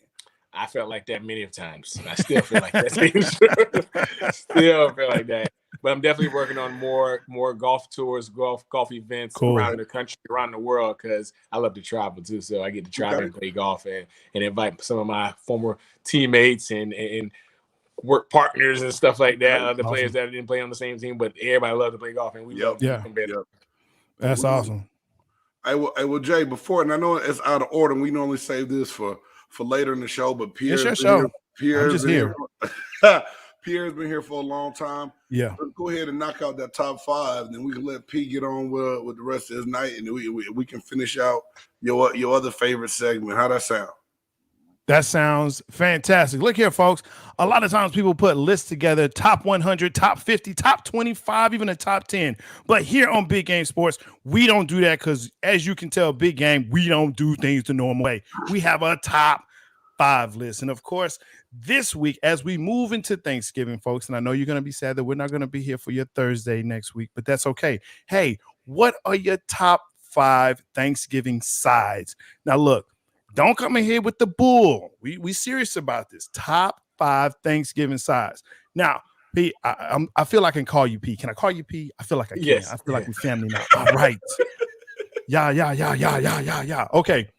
I felt like that many times. I still feel like that. Still feel like that. But I'm definitely working on more golf tours, golf events around the country, around the world, because I love to travel too. So I get to travel and play golf and invite some of my former teammates and work partners and stuff like that. Other players that didn't play on the same team, but everybody loved to play golf, and we love to become better. That's awesome. Well, Jay, before, and I know it's out of order, and we normally save this for later in the show, but Pierre's it's your show. Pierre's been here. Pierre's been here for a long time. Yeah. Let's go ahead and knock out that top 5, and then we can let P get on with the rest of his night, and we can finish out your other favorite segment. How that sound? That sounds fantastic. Look here, folks. A lot of times people put lists together, top 100, top 50, top 25, even a top 10. But here on Big Game Sports, we don't do that because, as you can tell, Big Game, we don't do things the normal way. We have a top 5 list. And, of course, this week, as we move into Thanksgiving, folks, and I know you're going to be sad that we're not going to be here for your Thursday next week, but that's okay. Hey, what are your top 5 Thanksgiving sides? Now, look. Don't come in here with the bull. We serious about this. Top 5 Thanksgiving sides. Now, P, I feel like I can call you P. Can I call you P? I feel like I can. Yes. I feel like we're family now. All right. Yeah. Okay.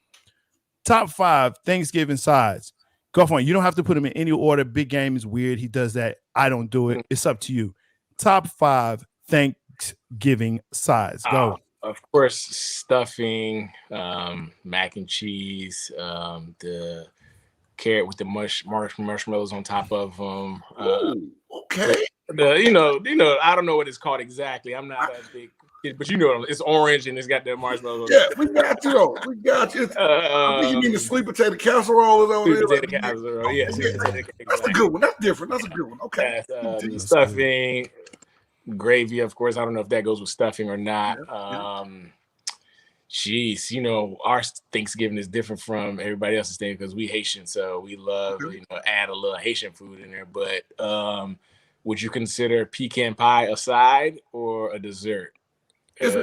Top 5 Thanksgiving sides. Go for it. You don't have to put them in any order. Big Game is weird. He does that. I don't do it. It's up to you. Top 5 Thanksgiving sides. Go. Of course, stuffing, mac and cheese, the carrot with the marshmallows on top of them. Okay. I don't know what it's called exactly. I'm not a big kid, but it's orange and it's got the marshmallows. Yeah, we got you. We got you. I think you mean the sweet potato casserole is over there. Sweet potato casserole. Yeah, sweet potato casserole. That's a good one. That's different. That's a good one. Okay. Stuffing, gravy. Of course, I don't know if that goes with stuffing or not. Our Thanksgiving is different from everybody else's thing because we Haitian, so we love add a little Haitian food in there. But would you consider pecan pie a side or a dessert? It's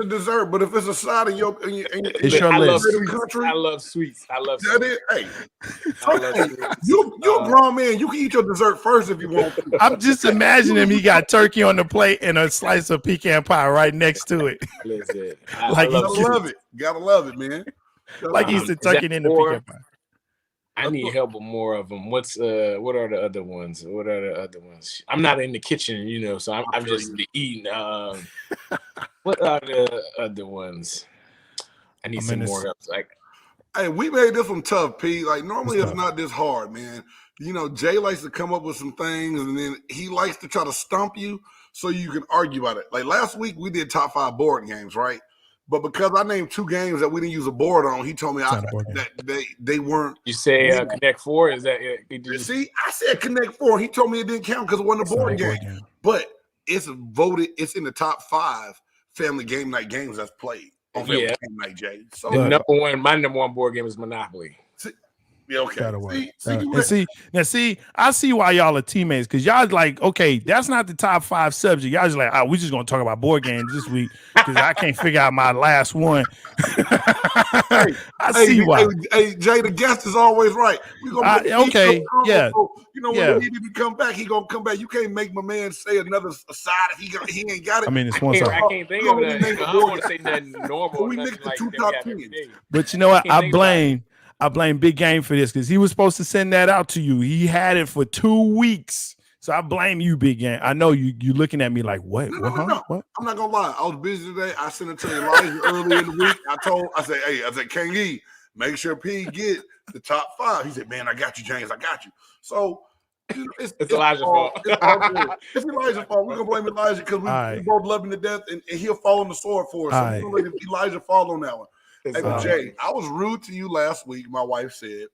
a dessert, but if it's a side of your it's your list. I love sweets. I love that sweets. Hey, you're a grown man. You can eat your dessert first if you want to. I'm just imagining he got turkey on the plate and a slice of pecan pie right next to it. Listen, I love it. Gotta love it, man. Like he's the turkey in the pecan pie. I need help with more of them. What are the other ones? I'm not in the kitchen, so I'm just eating. What are the other ones? I need some more help. Hey, we made this one tough, P. Like normally it's not this hard, man. Jay likes to come up with some things, and then he likes to try to stump you so you can argue about it. Like last week, we did top 5 board games, right? But because I named 2 games that we didn't use a board on, he told me that they weren't. You say Connect 4? Is that it? See, I said Connect 4. He told me it didn't count because it wasn't a board game. But it's voted. It's in the top 5 family game night games that's played on family game night, Jay. So my number one board game is Monopoly. Yeah, okay. I see why y'all are teammates because y'all like, okay, that's not the top 5 subject. Y'all just like, we just gonna talk about board games this week because I can't figure out my last one. I see why. Hey, Jay, the guest is always right. We gonna yeah. When he need to come back, he gonna come back. You can't make my man say another side if he ain't got it. I mean, it's one side. I can't think of that. I don't want to say nothing normal. We mixed the 2 top 10. But you know what? I blame Big Game for this because he was supposed to send that out to you. He had it for 2 weeks. So I blame you, Big Game. I know you looking at me like, what? No. What? I'm not gonna lie. I was busy today. I sent it to Elijah early in the week. I said, King E, make sure P get the top 5. He said, man, I got you, James. I got you. So it's Elijah's fault. It's Elijah's fault. We're gonna blame Elijah because we both love him to death, and he'll fall on the sword for us. So we're gonna let Elijah fall on that one. Hey, Jay, I was rude to you last week, my wife said,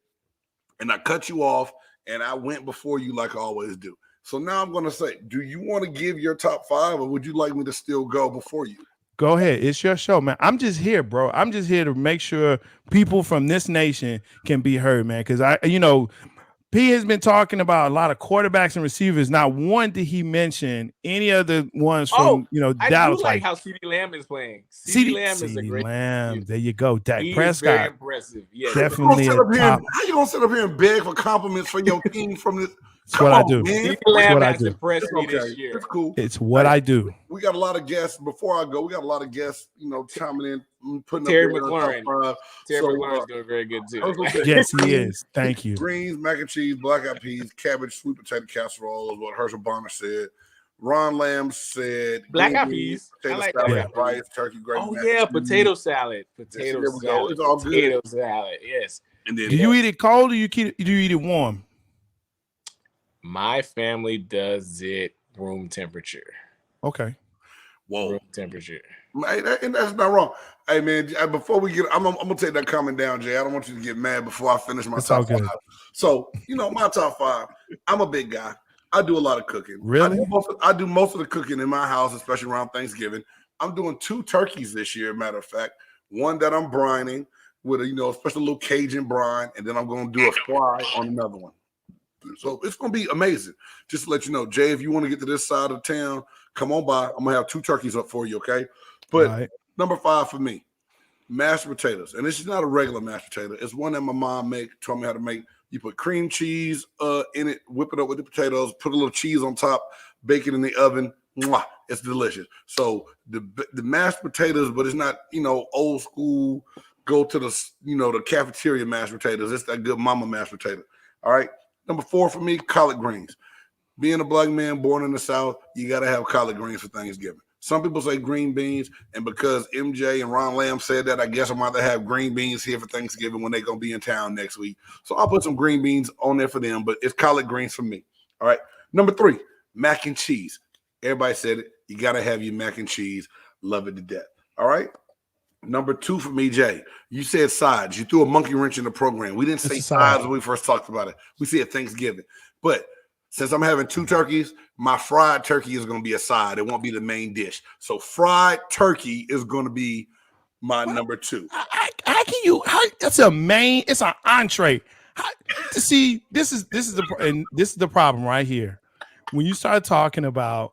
and I cut you off, and I went before you like I always do. So now I'm going to say, do you want to give your top 5, or would you like me to still go before you? Go ahead. It's your show, man. I'm just here, bro. I'm just here to make sure people from this nation can be heard, man, because P has been talking about a lot of quarterbacks and receivers. Not one did he mention any of the ones from Dallas. I do like how CeeDee Lamb is playing. CeeDee Lamb is a great Lamb. There you go. Dak Prescott. Very impressive. Yeah, definitely. How you gonna sit up here and beg for compliments for your team from this? That's what I do. CeeDee Lamb has impressed me this year. It's cool. It's what I do. We got a lot of guests. Before I go, we got a lot of guests, chiming in, putting Terry up McLaurin. Terry McLaurin's doing very good too. Yes, he is. Thank you. Greens, mac and cheese, black eyed peas, cabbage, sweet potato casserole is what Herschel Bonner said. Ron Lamb said black eyed peas. Potato I like salad, rice, turkey, gravy. Oh yeah, potato salad. Potato salad. It's all good. Potato salad. Yes. And then do you eat it cold or do you eat it warm? My family does it room temperature. Okay. Whoa. Room temperature. And that's not wrong. Hey man, before we get, I'm gonna take that comment down, Jay. I don't want you to get mad before I finish my top 5. So my top 5. I'm a big guy. I do a lot of cooking. Really? I do most of the cooking in my house, especially around Thanksgiving. I'm doing 2 turkeys this year. Matter of fact, one that I'm brining with a special little Cajun brine, and then I'm gonna do a fry on another one. So it's going to be amazing. Just to let you know, Jay, if you want to get to this side of town, come on by. I'm going to have 2 turkeys up for you, okay? But number 5 for me, mashed potatoes, and this is not a regular mashed potato. It's one that my mom taught me how to make. You put cream cheese in it, whip it up with the potatoes, put a little cheese on top, bake it in the oven. Mwah, it's delicious. So the mashed potatoes, but it's not, old school, go to the, the cafeteria mashed potatoes. It's that good mama mashed potato. All right. Number 4 for me, collard greens. Being a black man born in the South, you got to have collard greens for Thanksgiving. Some people say green beans, and because MJ and Ron Lamb said that, I guess I'm going to have green beans here for Thanksgiving when they're going to be in town next week. So I'll put some green beans on there for them, but it's collard greens for me. All right. Number 3, mac and cheese. Everybody said it. You got to have your mac and cheese. Love it to death. All right. Number 2 for me, Jay. You said sides. You threw a monkey wrench in the program. We didn't say sides when we first talked about it. We said Thanksgiving. But since I'm having 2 turkeys, my fried turkey is going to be a side. It won't be the main dish. So fried turkey is going to be my number 2. How can you? That's a main. It's an entree. See, this is the problem right here. When you start talking about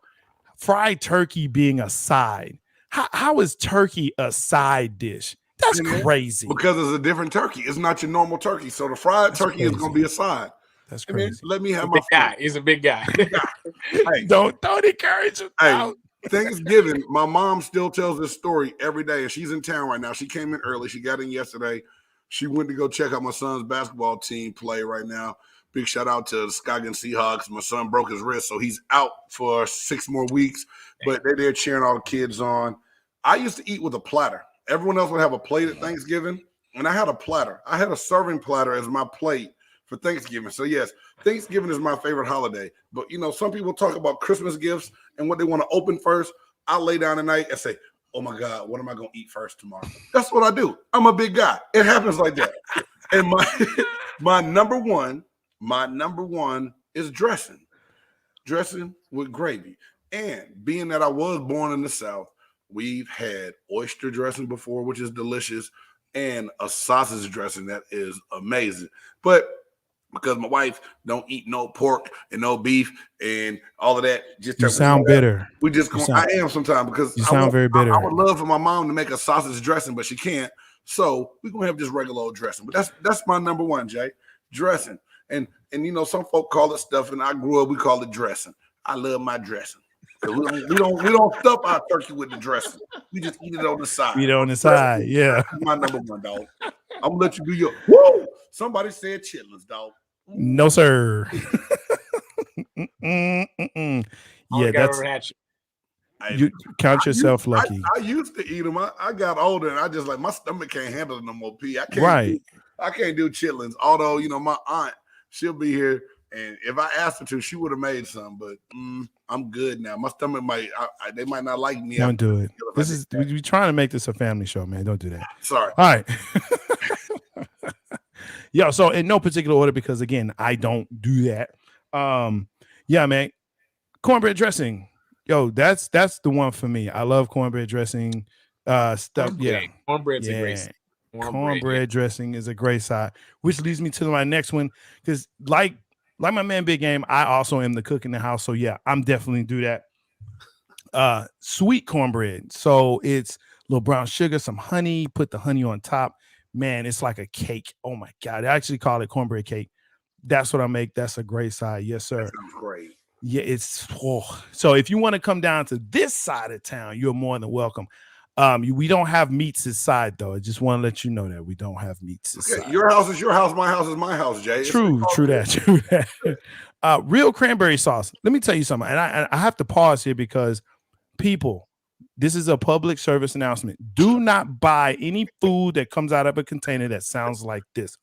fried turkey being a side, how is turkey a side dish? That's crazy. Because it's a different turkey. It's not your normal turkey. So the fried turkey is going to be a side. That's crazy. Let me have my guy. He's a big guy. Hey, don't encourage him. Hey, Thanksgiving, my mom still tells this story every day, and she's in town right now. She came in early. She got in yesterday. She went to go check out my son's basketball team play right now. Big shout out to the Scoggins Seahawks. My son broke his wrist, so he's out for 6 more weeks. But they're there cheering all the kids on. I used to eat with a platter. Everyone else would have a plate at Thanksgiving, and I had a platter. I had a serving platter as my plate for Thanksgiving. So yes, Thanksgiving is my favorite holiday. But some people talk about Christmas gifts and what they want to open first. I lay down at night and say, oh my God, what am I going to eat first tomorrow? That's what I do. I'm a big guy. It happens like that. And my number one is dressing with gravy. And being that I was born in the South, we've had oyster dressing before, which is delicious, and a sausage dressing that is amazing. But because my wife don't eat no pork and no beef and all of that, you sound bitter. We just I am sometimes because you sound very bitter. I would love for my mom to make a sausage dressing, but she can't. So we're gonna have just regular old dressing. But that's my number 1, Jay. Dressing. And some folk call it stuffing. I grew up, we call it dressing. I love my dressing. We don't stuff our turkey with the dressing. We just eat it on the side. Eat it on the side, yeah. That's my number 1, dog. I'm gonna let you do your woo. Somebody said chitlins, dog. No, sir. Yeah, that's you count yourself lucky. I used to eat them. I got older and I just my stomach can't handle it no more. I can't do chitlins. Although my aunt, she'll be here, and if I asked her to, she would have made some. But I'm good now. My stomach they might not like me. Don't do it. We're trying to make this a family show, man. Don't do that. Sorry. All right. Yo, so in no particular order, because again, I don't do that. Yeah, man. Cornbread dressing. Yo, that's the one for me. I love cornbread dressing. Stuff. Yeah. Cornbread's a great. Cornbread dressing is a great side, which leads me to my next one. Because like my man Big Game, I also am the cook in the house. So yeah, I'm definitely do that. Sweet cornbread. So it's a little brown sugar, some honey, put the honey on top. Man, it's like a cake. Oh my God. I actually call it cornbread cake. That's what I make. That's a great side. Yes, sir. That sounds great. Yeah, so if you want to come down to this side of town, you're more than welcome. We don't have meats this side though. I just want to let you know that we don't have meats this side. Your house is your house, my house is my house, Jay. True that. Real cranberry sauce. Let me tell you something, and I have to pause here because people, this is a public service announcement. Do not buy any food that comes out of a container that sounds like this.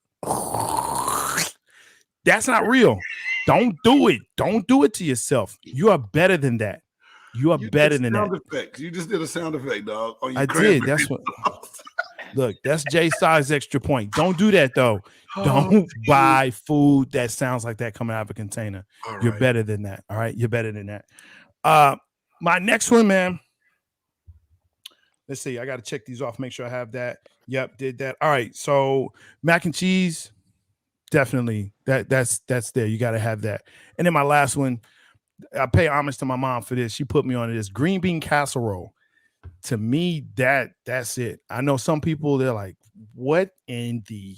That's not real. Don't do it. Don't do it to yourself. You are better than that. You are better than that. Effects. You just did a sound effect, dog. I did. That's what. Look, that's Jay Styles' extra point. Don't do that though. Don't buy food that sounds like that coming out of a container. You're better than that. All right. You're better than that. My next one, man. Let's see. I got to check these off. Make sure I have that. Yep, did that. All right. So mac and cheese. Definitely that's there. You got to have that. And then my last one, I pay homage to my mom for this. She put me on this green bean casserole. to me, that's it. I know some people, they're like, what in the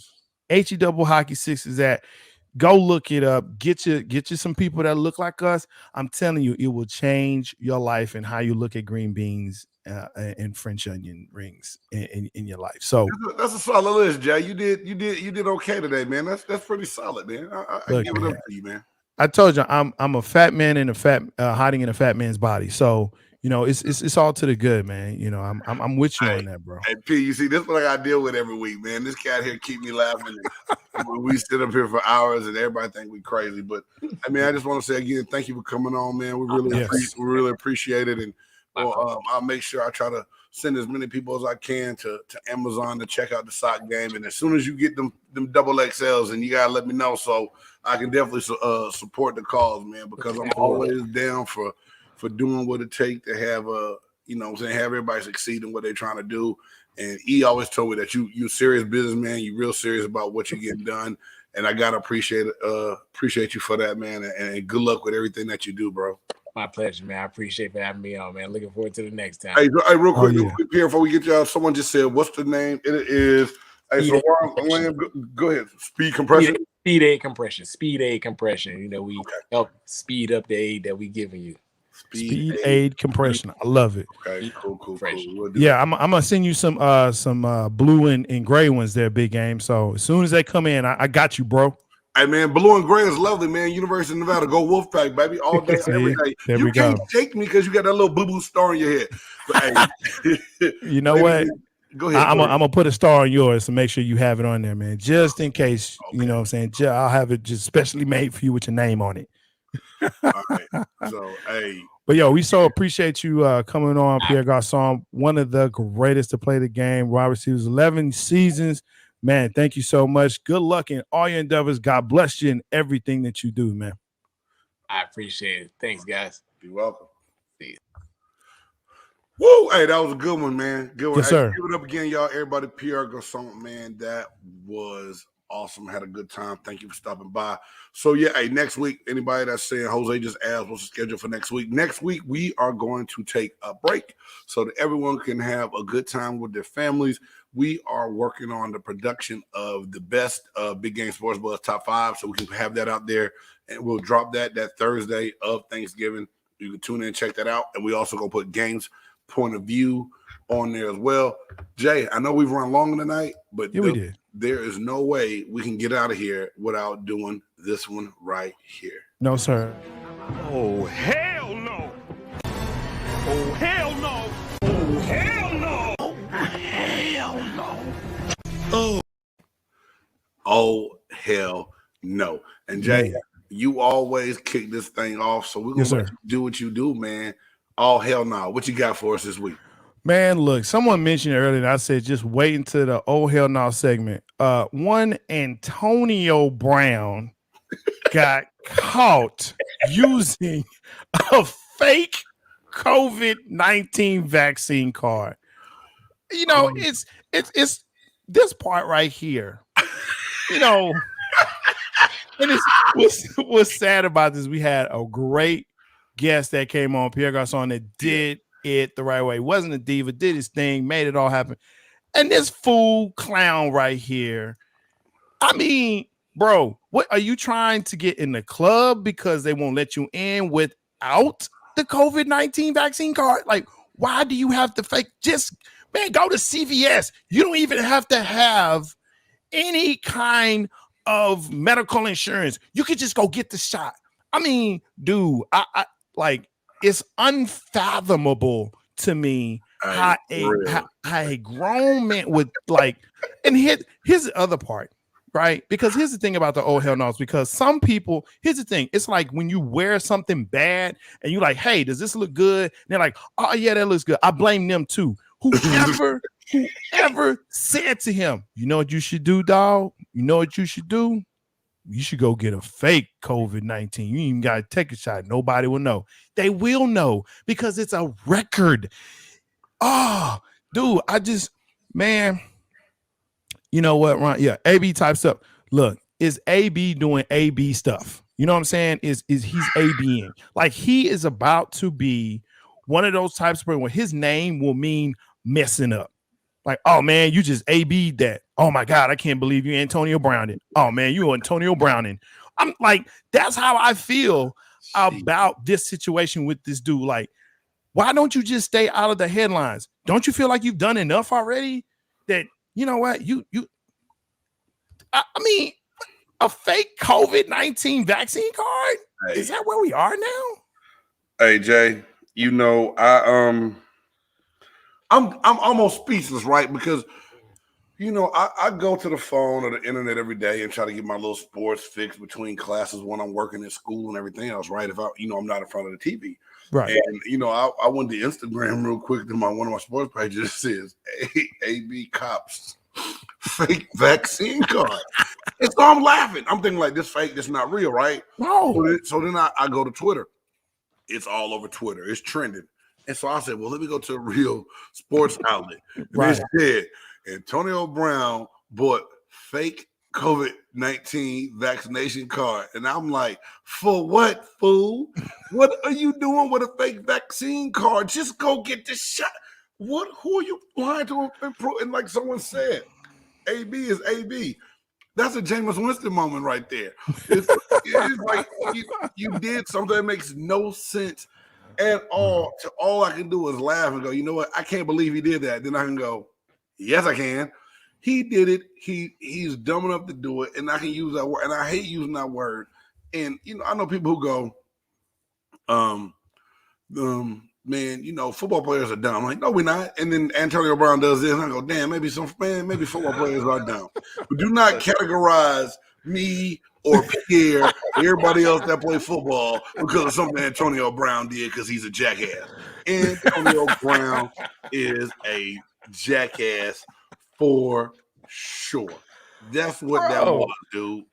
HE hockey six is that? Go look it up. Get you some people that look like us. I'm telling you, it will change your life and how you look at green beans and French onion rings in your life. So that's a solid list, Jay. You did okay today, man. That's pretty solid, man. I give it up to you, man. I told you, I'm a fat man in a fat hiding in a fat man's body. So you know, it's all to the good, man. You know, I'm with you on that, bro. Hey P, you see, this is what I deal with every week, man. This cat here keep me laughing. We sit up here for hours, and everybody think we crazy. But I mean, I just want to say again, thank you for coming on, man. We really appreciate it, and I'll make sure I try to send as many people as I can to Amazon to check out the sock game. And as soon as you get them double XLs, and you gotta let me know so I can definitely support the cause, man, because I'm always down for doing what it takes to have have everybody succeed in what they're trying to do. And he always told me that you're serious businessman, you're real serious about what you're getting done. And I gotta appreciate you for that, man. And good luck with everything that you do, bro. My pleasure, man. I appreciate for having me on, man. Looking forward to the next time. Hey, real quick, Pierre, before we get y'all, someone just said, what's the name? It is go ahead. Speed compression. Speed aid compression. You know, we help speed up the aid that we giving you. Speed aid compression. I love it. Okay, cool. Yeah, I'm gonna send you some blue and gray ones there, big game. So as soon as they come in, I got you, bro. Hey man, blue and gray is lovely, man. University of Nevada, go Wolfpack, baby, all day, every day. You can't take me because you got that little boo-boo star in your head. But, hey, you know what? Go ahead. I'm gonna put a star on yours to make sure you have it on there, man, just in case. Okay. You know what I'm saying? I'll have it just specially made for you with your name on it. All right. So, hey. But yo, we so appreciate you coming on, Pierre Garcon, one of the greatest to play the game. Wide receivers, 11 seasons. Man, thank you so much. Good luck in all your endeavors. God bless you in everything that you do, man. I appreciate it. Thanks, guys. You're welcome. See you. Woo! Hey, that was a good one, man. Good one. Yes, sir. Give it up again, y'all. Everybody, Pierre Garcon, man. That was awesome. Had a good time. Thank you for stopping by. So, yeah, hey, next week, anybody that's saying Jose just asked what's the schedule for next week? Next week, we are going to take a break so that everyone can have a good time with their families. We are working on the production of the best Big Game Sports Buzz Top 5, so we can have that out there, and we'll drop that Thursday of Thanksgiving. You can tune in and check that out, and we also going to put Game's point of view on there as well. Jay, I know we've run long tonight, but we did. There is no way we can get out of here without doing this one right here. No, sir. Oh, hell no. Oh, hell no. Oh, hell no. Oh, hell no. Oh, hell no. And Jay, you always kick this thing off, so we're going to do what you do, man. Oh, hell no. What you got for us this week? Man, look, someone mentioned earlier, and I said just wait until the oh hell no segment. One Antonio Brown got caught using a fake COVID-19 vaccine card. You know, it's this part right here. You know, and what's sad about this, we had a great guest that came on, Pierre Garcon, that did it the right way. He wasn't a diva, did his thing, made it all happen. And this fool clown right here, I mean, bro, what are you trying to get in the club because they won't let you in without the COVID-19 vaccine card? Like, why do you have to fake? Just, man, go to CVS. You don't even have to have any kind of medical insurance. You could just go get the shot. I mean, dude, I like, it's unfathomable to me how a grown man would like. And here's the other part, right? Because here's the thing about the oh hell no's. Because some people, here's the thing, it's like when you wear something bad and you're like, hey, does this look good? And they're like, oh yeah, that looks good. I blame them too. Whoever said to him, you know what you should do, dog? You know what you should do? You should go get a fake COVID-19. You even got to take a shot. Nobody will know. They will know because it's a record. Oh, dude, man, you know what, Ron? Yeah, AB type stuff. Look, is AB doing AB stuff? You know what I'm saying? Is he's ABing. Like, he is about to be one of those types of people where his name will mean messing up. Like, oh man, you just AB'd that. Oh my God, I can't believe you Antonio Brown it. Oh man, you Antonio Browning. I'm like, that's how I feel about this situation with this dude. Like, why don't you just stay out of the headlines? Don't you feel like you've done enough already? That you know what I mean, a fake COVID-19 vaccine card? Hey. Is that where we are now? Hey Jay, you know, I'm almost speechless, right? Because you know, I go to the phone or the internet every day and try to get my little sports fix between classes when I'm working at school and everything else, right? If I'm not in front of the TV. Right. And you know, I went to Instagram real quick to one of my sports pages. It says AB cops fake vaccine card. And so I'm laughing. I'm thinking like this fake, this not real, right? No. So then I go to Twitter. It's all over Twitter. It's trending. And so I said, well, let me go to a real sports outlet. And Right. they said Antonio Brown bought fake COVID-19 vaccination card. And I'm like, for what, fool? What are you doing with a fake vaccine card? Just go get the shot. Who are you lying to? And like someone said, AB is AB. That's a Jameis Winston moment right there. It's like you did something that makes no sense at all. So all I can do is laugh and go, you know what? I can't believe he did that. Then I can go, yes, I can. He did it. He's dumb enough to do it, and I can use that word. And I hate using that word. And you know, I know people who go, man, you know, football players are dumb. I'm like, no, we're not. And then Antonio Brown does this, and I go, damn, maybe football players are dumb. But do not categorize me or Pierre or everybody else that play football because of something Antonio Brown did because he's a jackass. Antonio Brown is a jackass for sure. That's what that was, dude.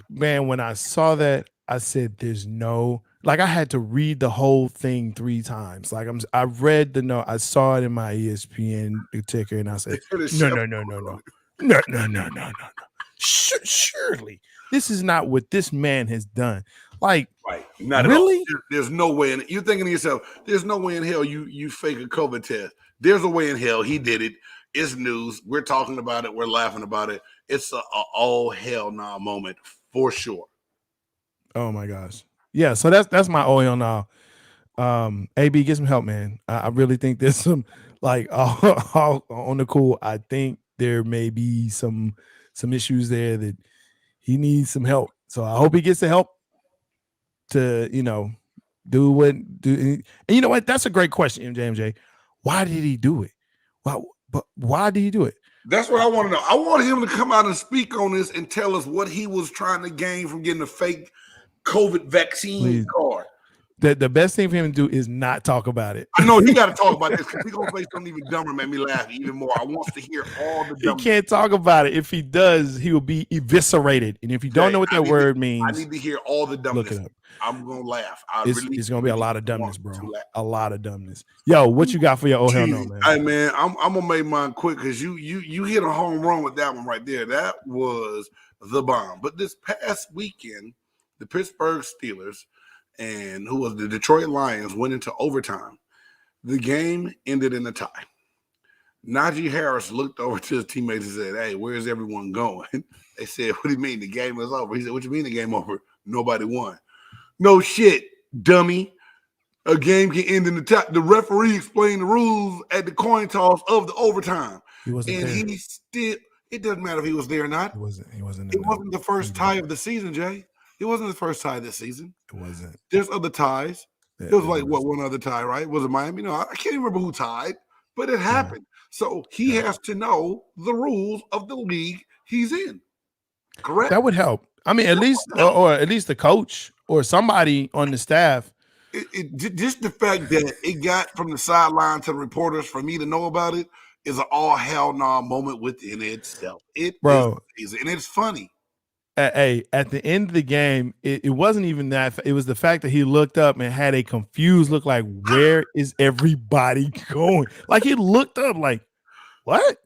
When I saw that, I said, "There's no." Like I had to read the whole thing 3 times. Like I read the note. I saw it in my ESPN ticker, and I said, "No. Surely this is not what this man has done." Like, right? Not really? At all. There's no way. You're thinking to yourself, "There's no way in hell you fake a COVID test." There's a way in hell he did it. It's news. We're talking about it. We're laughing about it. It's a oh hell nah moment for sure. Oh my gosh. Yeah, so that's my oh hell nah. AB, get some help, man. I really think there's some like all on the cool. I think there may be some issues there that he needs some help. So I hope he gets the help to, you know, do. And you know what? That's a great question, MJ. Why did he do it? Why did he do it? That's what I want to know. I want him to come out and speak on this and tell us what he was trying to gain from getting a fake COVID vaccine card. The best thing for him to do is not talk about it. I know he got to talk about this because he's going to say something even dumber, make me laugh even more. I want to hear all the dumb. He can't talk about it. If he does, he will be eviscerated. And if you don't know what that word means, I need to hear all the dumbness. Look it up. I'm going to laugh. It's going to be a lot of dumbness, bro. A lot of dumbness. Yo, what you got for your oh hell no, man? Hey, man, I'm going to make mine quick because you hit a home run with that one right there. That was the bomb. But this past weekend, the Pittsburgh Steelers and who was the Detroit Lions went into overtime. The game ended in a tie. Najee Harris looked over to his teammates and said, "Hey, where's everyone going?" They said, "What do you mean? The game is over." He said, "What you mean the game over? Nobody won." No shit, dummy. A game can end in the tie. The referee explained the rules at the coin toss of the overtime. He wasn't there. He still, it doesn't matter if he was there or not. He wasn't. It wasn't the first tie of the season, Jay. It wasn't the first tie this season. It wasn't. There's other ties. It was like, one other tie, right? Was it Miami? No, I can't even remember who tied, but it happened. So he has to know the rules of the league he's in. Correct? That would help. I mean, at least, or at least the coach or somebody on the staff. Just the fact that it got from the sideline to the reporters for me to know about it is an all hell nah moment within itself. It is, and it's funny. Hey, at the end of the game, it wasn't even that. It was the fact that he looked up and had a confused look like, where is everybody going? Like he looked up like, what?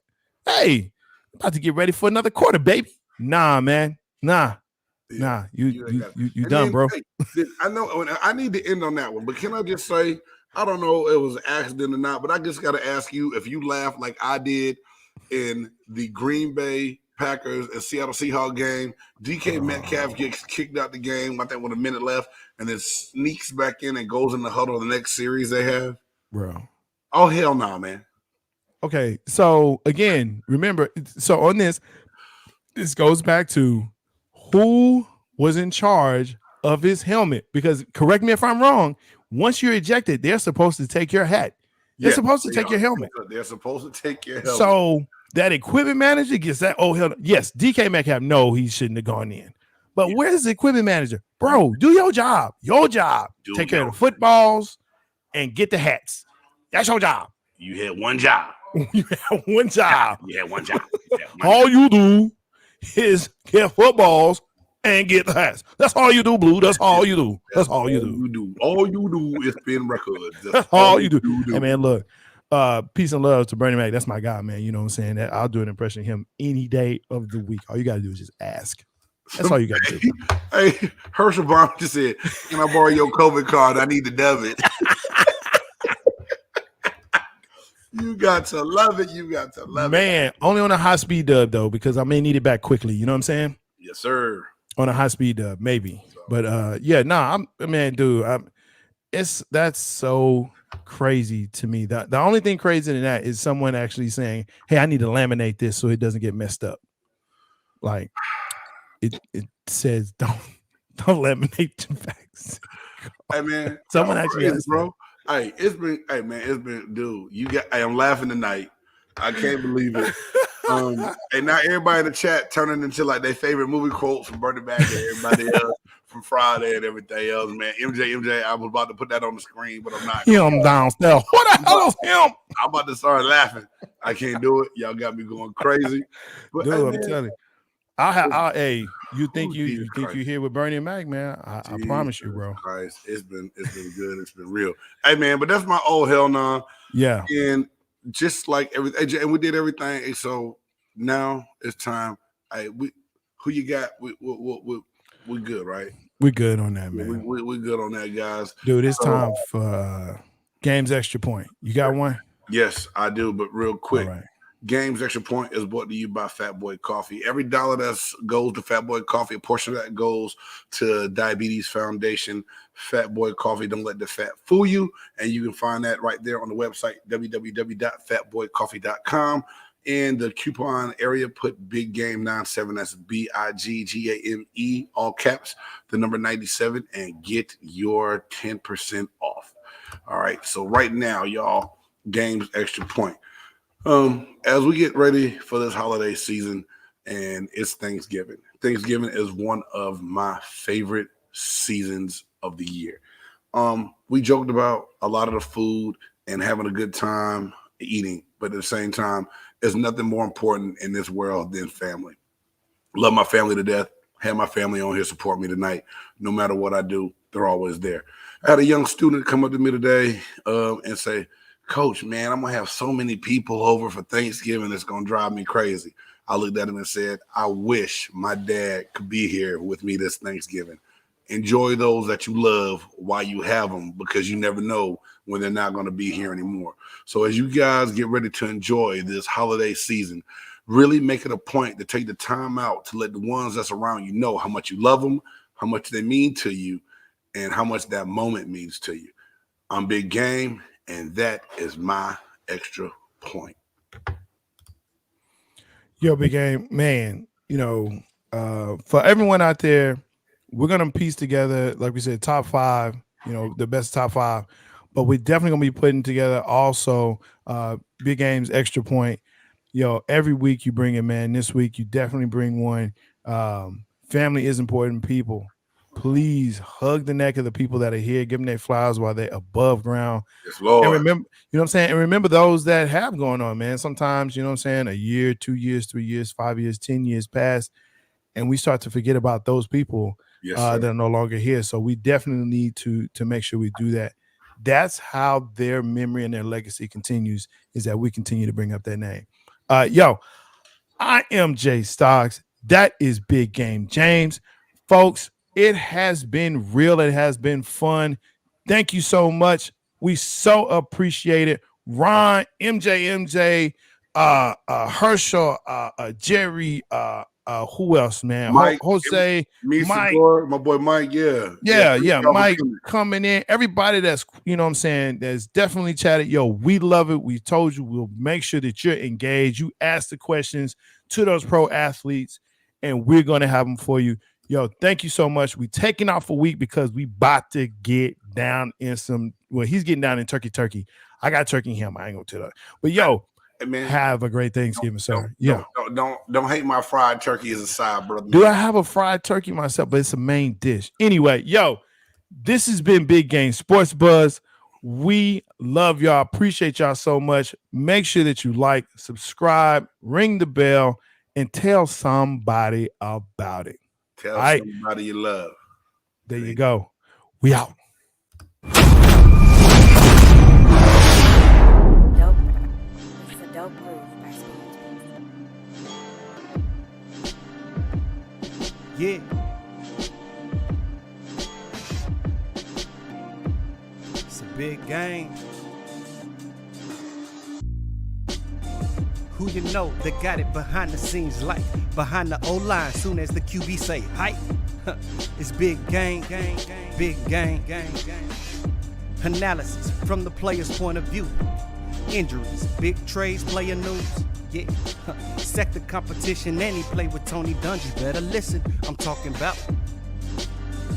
Hey, about to get ready for another quarter, baby. Nah, man. Nah. You done, bro. Hey, I know I need to end on that one, but can I just say I don't know if it was an accident or not, but I just got to ask you if you laughed like I did in the Green Bay Packers and Seattle Seahawks game. DK Metcalf gets kicked out the game, I think, with a minute left, and then sneaks back in and goes in the huddle the next series they have. Bro. Oh, hell no, man. Okay, so again, remember, so on this goes back to who was in charge of his helmet, because correct me if I'm wrong, once you're ejected, they're supposed to take your hat. They're supposed to take your helmet. They're supposed to take your helmet. So that equipment manager gets that old helmet. Yes, DK Metcalf, no, he shouldn't have gone in. But where's the equipment manager? Bro, do your job. Your job. Take care of the footballs and get the hats. That's your job. You had one job. You had one job. You had one job. All you do is get footballs and get the hats. That's all you do, Blue. That's all you do. That's all you do. All you do is spin records. That's all you do. Hey, man, look. Peace and love to Bernie Mac. That's my guy, man. You know what I'm saying? I'll do an impression of him any day of the week. All you got to do is just ask. That's all you got to do. Hey, Herschel Baum just said, can I borrow your COVID card? I need to debit. You got to love it. You got to love it. Man, only on a high-speed dub, though, because I may need it back quickly. You know what I'm saying? Yes, sir. On a high-speed dub, maybe. But, that's so crazy to me. The only thing crazier than that is someone actually saying, hey, I need to laminate this so it doesn't get messed up. Like, it says don't laminate your vaccine. Hey, man. Someone actually has bro. Hey, it's been, dude, I'm laughing tonight. I can't believe it. And now everybody in the chat turning into like their favorite movie quotes from Bernie Mac and everybody else from Friday and everything else, man. MJ, I was about to put that on the screen, but I'm not. Him downstairs. What the hell is him? I'm about to start laughing. I can't do it. Y'all got me going crazy. But, dude, I'm telling you. You think you here with Bernie and Mac, man? I promise you, bro. Christ. It's been good. It's been real. Hey, man, but that's my old hell nah. Yeah. And just like everything, and we did everything. And so now it's time. Hey, who you got? We good, right? We good on that, man. We good on that, guys. Dude, it's time for Games Extra Point. You got one? Yes, I do. But real quick. All right. Games Extra Point is brought to you by Fat Boy Coffee. Every dollar that goes to Fat Boy Coffee, a portion of that goes to Diabetes Foundation. Fat Boy Coffee, don't let the fat fool you. And you can find that right there on the website, www.fatboycoffee.com. In the coupon area, put Big Game 97. That's BIGGAME, all caps, the number 97, and get your 10% off. All right. So right now, y'all, Games Extra Point. As we get ready for this holiday season, and it's Thanksgiving. Thanksgiving is one of my favorite seasons of the year. We joked about a lot of the food and having a good time eating, but at the same time, there's nothing more important in this world than family. Love my family to death. Have my family on here support me tonight. No matter what I do, they're always there. I had a young student come up to me today and say, Coach, man, I'm going to have so many people over for Thanksgiving. It's going to drive me crazy. I looked at him and said, I wish my dad could be here with me this Thanksgiving. Enjoy those that you love while you have them, because you never know when they're not going to be here anymore. So as you guys get ready to enjoy this holiday season, really make it a point to take the time out to let the ones that's around you know how much you love them, how much they mean to you, and how much that moment means to you. I'm Big Game. And that is my extra point. Yo, Big Game, man, for everyone out there, we're going to piece together, like we said, top 5, the best top 5. But we're definitely going to be putting together also Big Game's Extra Point. Every week you bring it, man. This week you definitely bring one. Family is important, people. Please hug the neck of the people that are here. Give them their flowers while they're above ground. Yes, Lord. And remember, you know what I'm saying? And remember those that have going on, man. Sometimes, you know what I'm saying, a year, 2 years, 3 years, 5 years, 10 years pass, and we start to forget about those people that are no longer here. So we definitely need to make sure we do that. That's how their memory and their legacy continues, is that we continue to bring up their name. I am Jay Stocks. That is Big Game James. Folks, it has been real. It has been fun. Thank you so much. We so appreciate it. Ron, MJ, Herschel, Jerry, who else, man? Mike, Jose, Mike, my boy Mike, yeah, Mike coming in. Everybody that's, you know what I'm saying, that's definitely chatted. Yo, we love it. We told you we'll make sure that you're engaged. You ask the questions to those pro athletes, and we're going to have them for you. Yo, thank you so much. We taking off a week because we about to get down in some, well, he's getting down in turkey. I got turkey ham. I ain't gonna tell that. But yo, hey, man, have a great Thanksgiving, sir. Don't hate my fried turkey as a side, brother. Do I have a fried turkey myself? But it's a main dish. Anyway, yo, this has been Big Game Sports Buzz. We love y'all. Appreciate y'all so much. Make sure that you like, subscribe, ring the bell, and tell somebody about it. Tell somebody you love. There you go. We out. Dope. It's a dope move by Speed. Yeah. It's a big game. Who you know that got it behind the scenes, like behind the O-line, soon as the QB say hype. It's big game, big game. Analysis from the player's point of view. Injuries, big trades, player news. Yeah, sector competition, and he play with Tony Dungy. Better listen, I'm talking about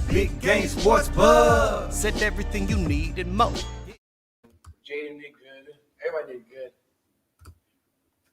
Big Game Sports Buzz. Said everything you need and more.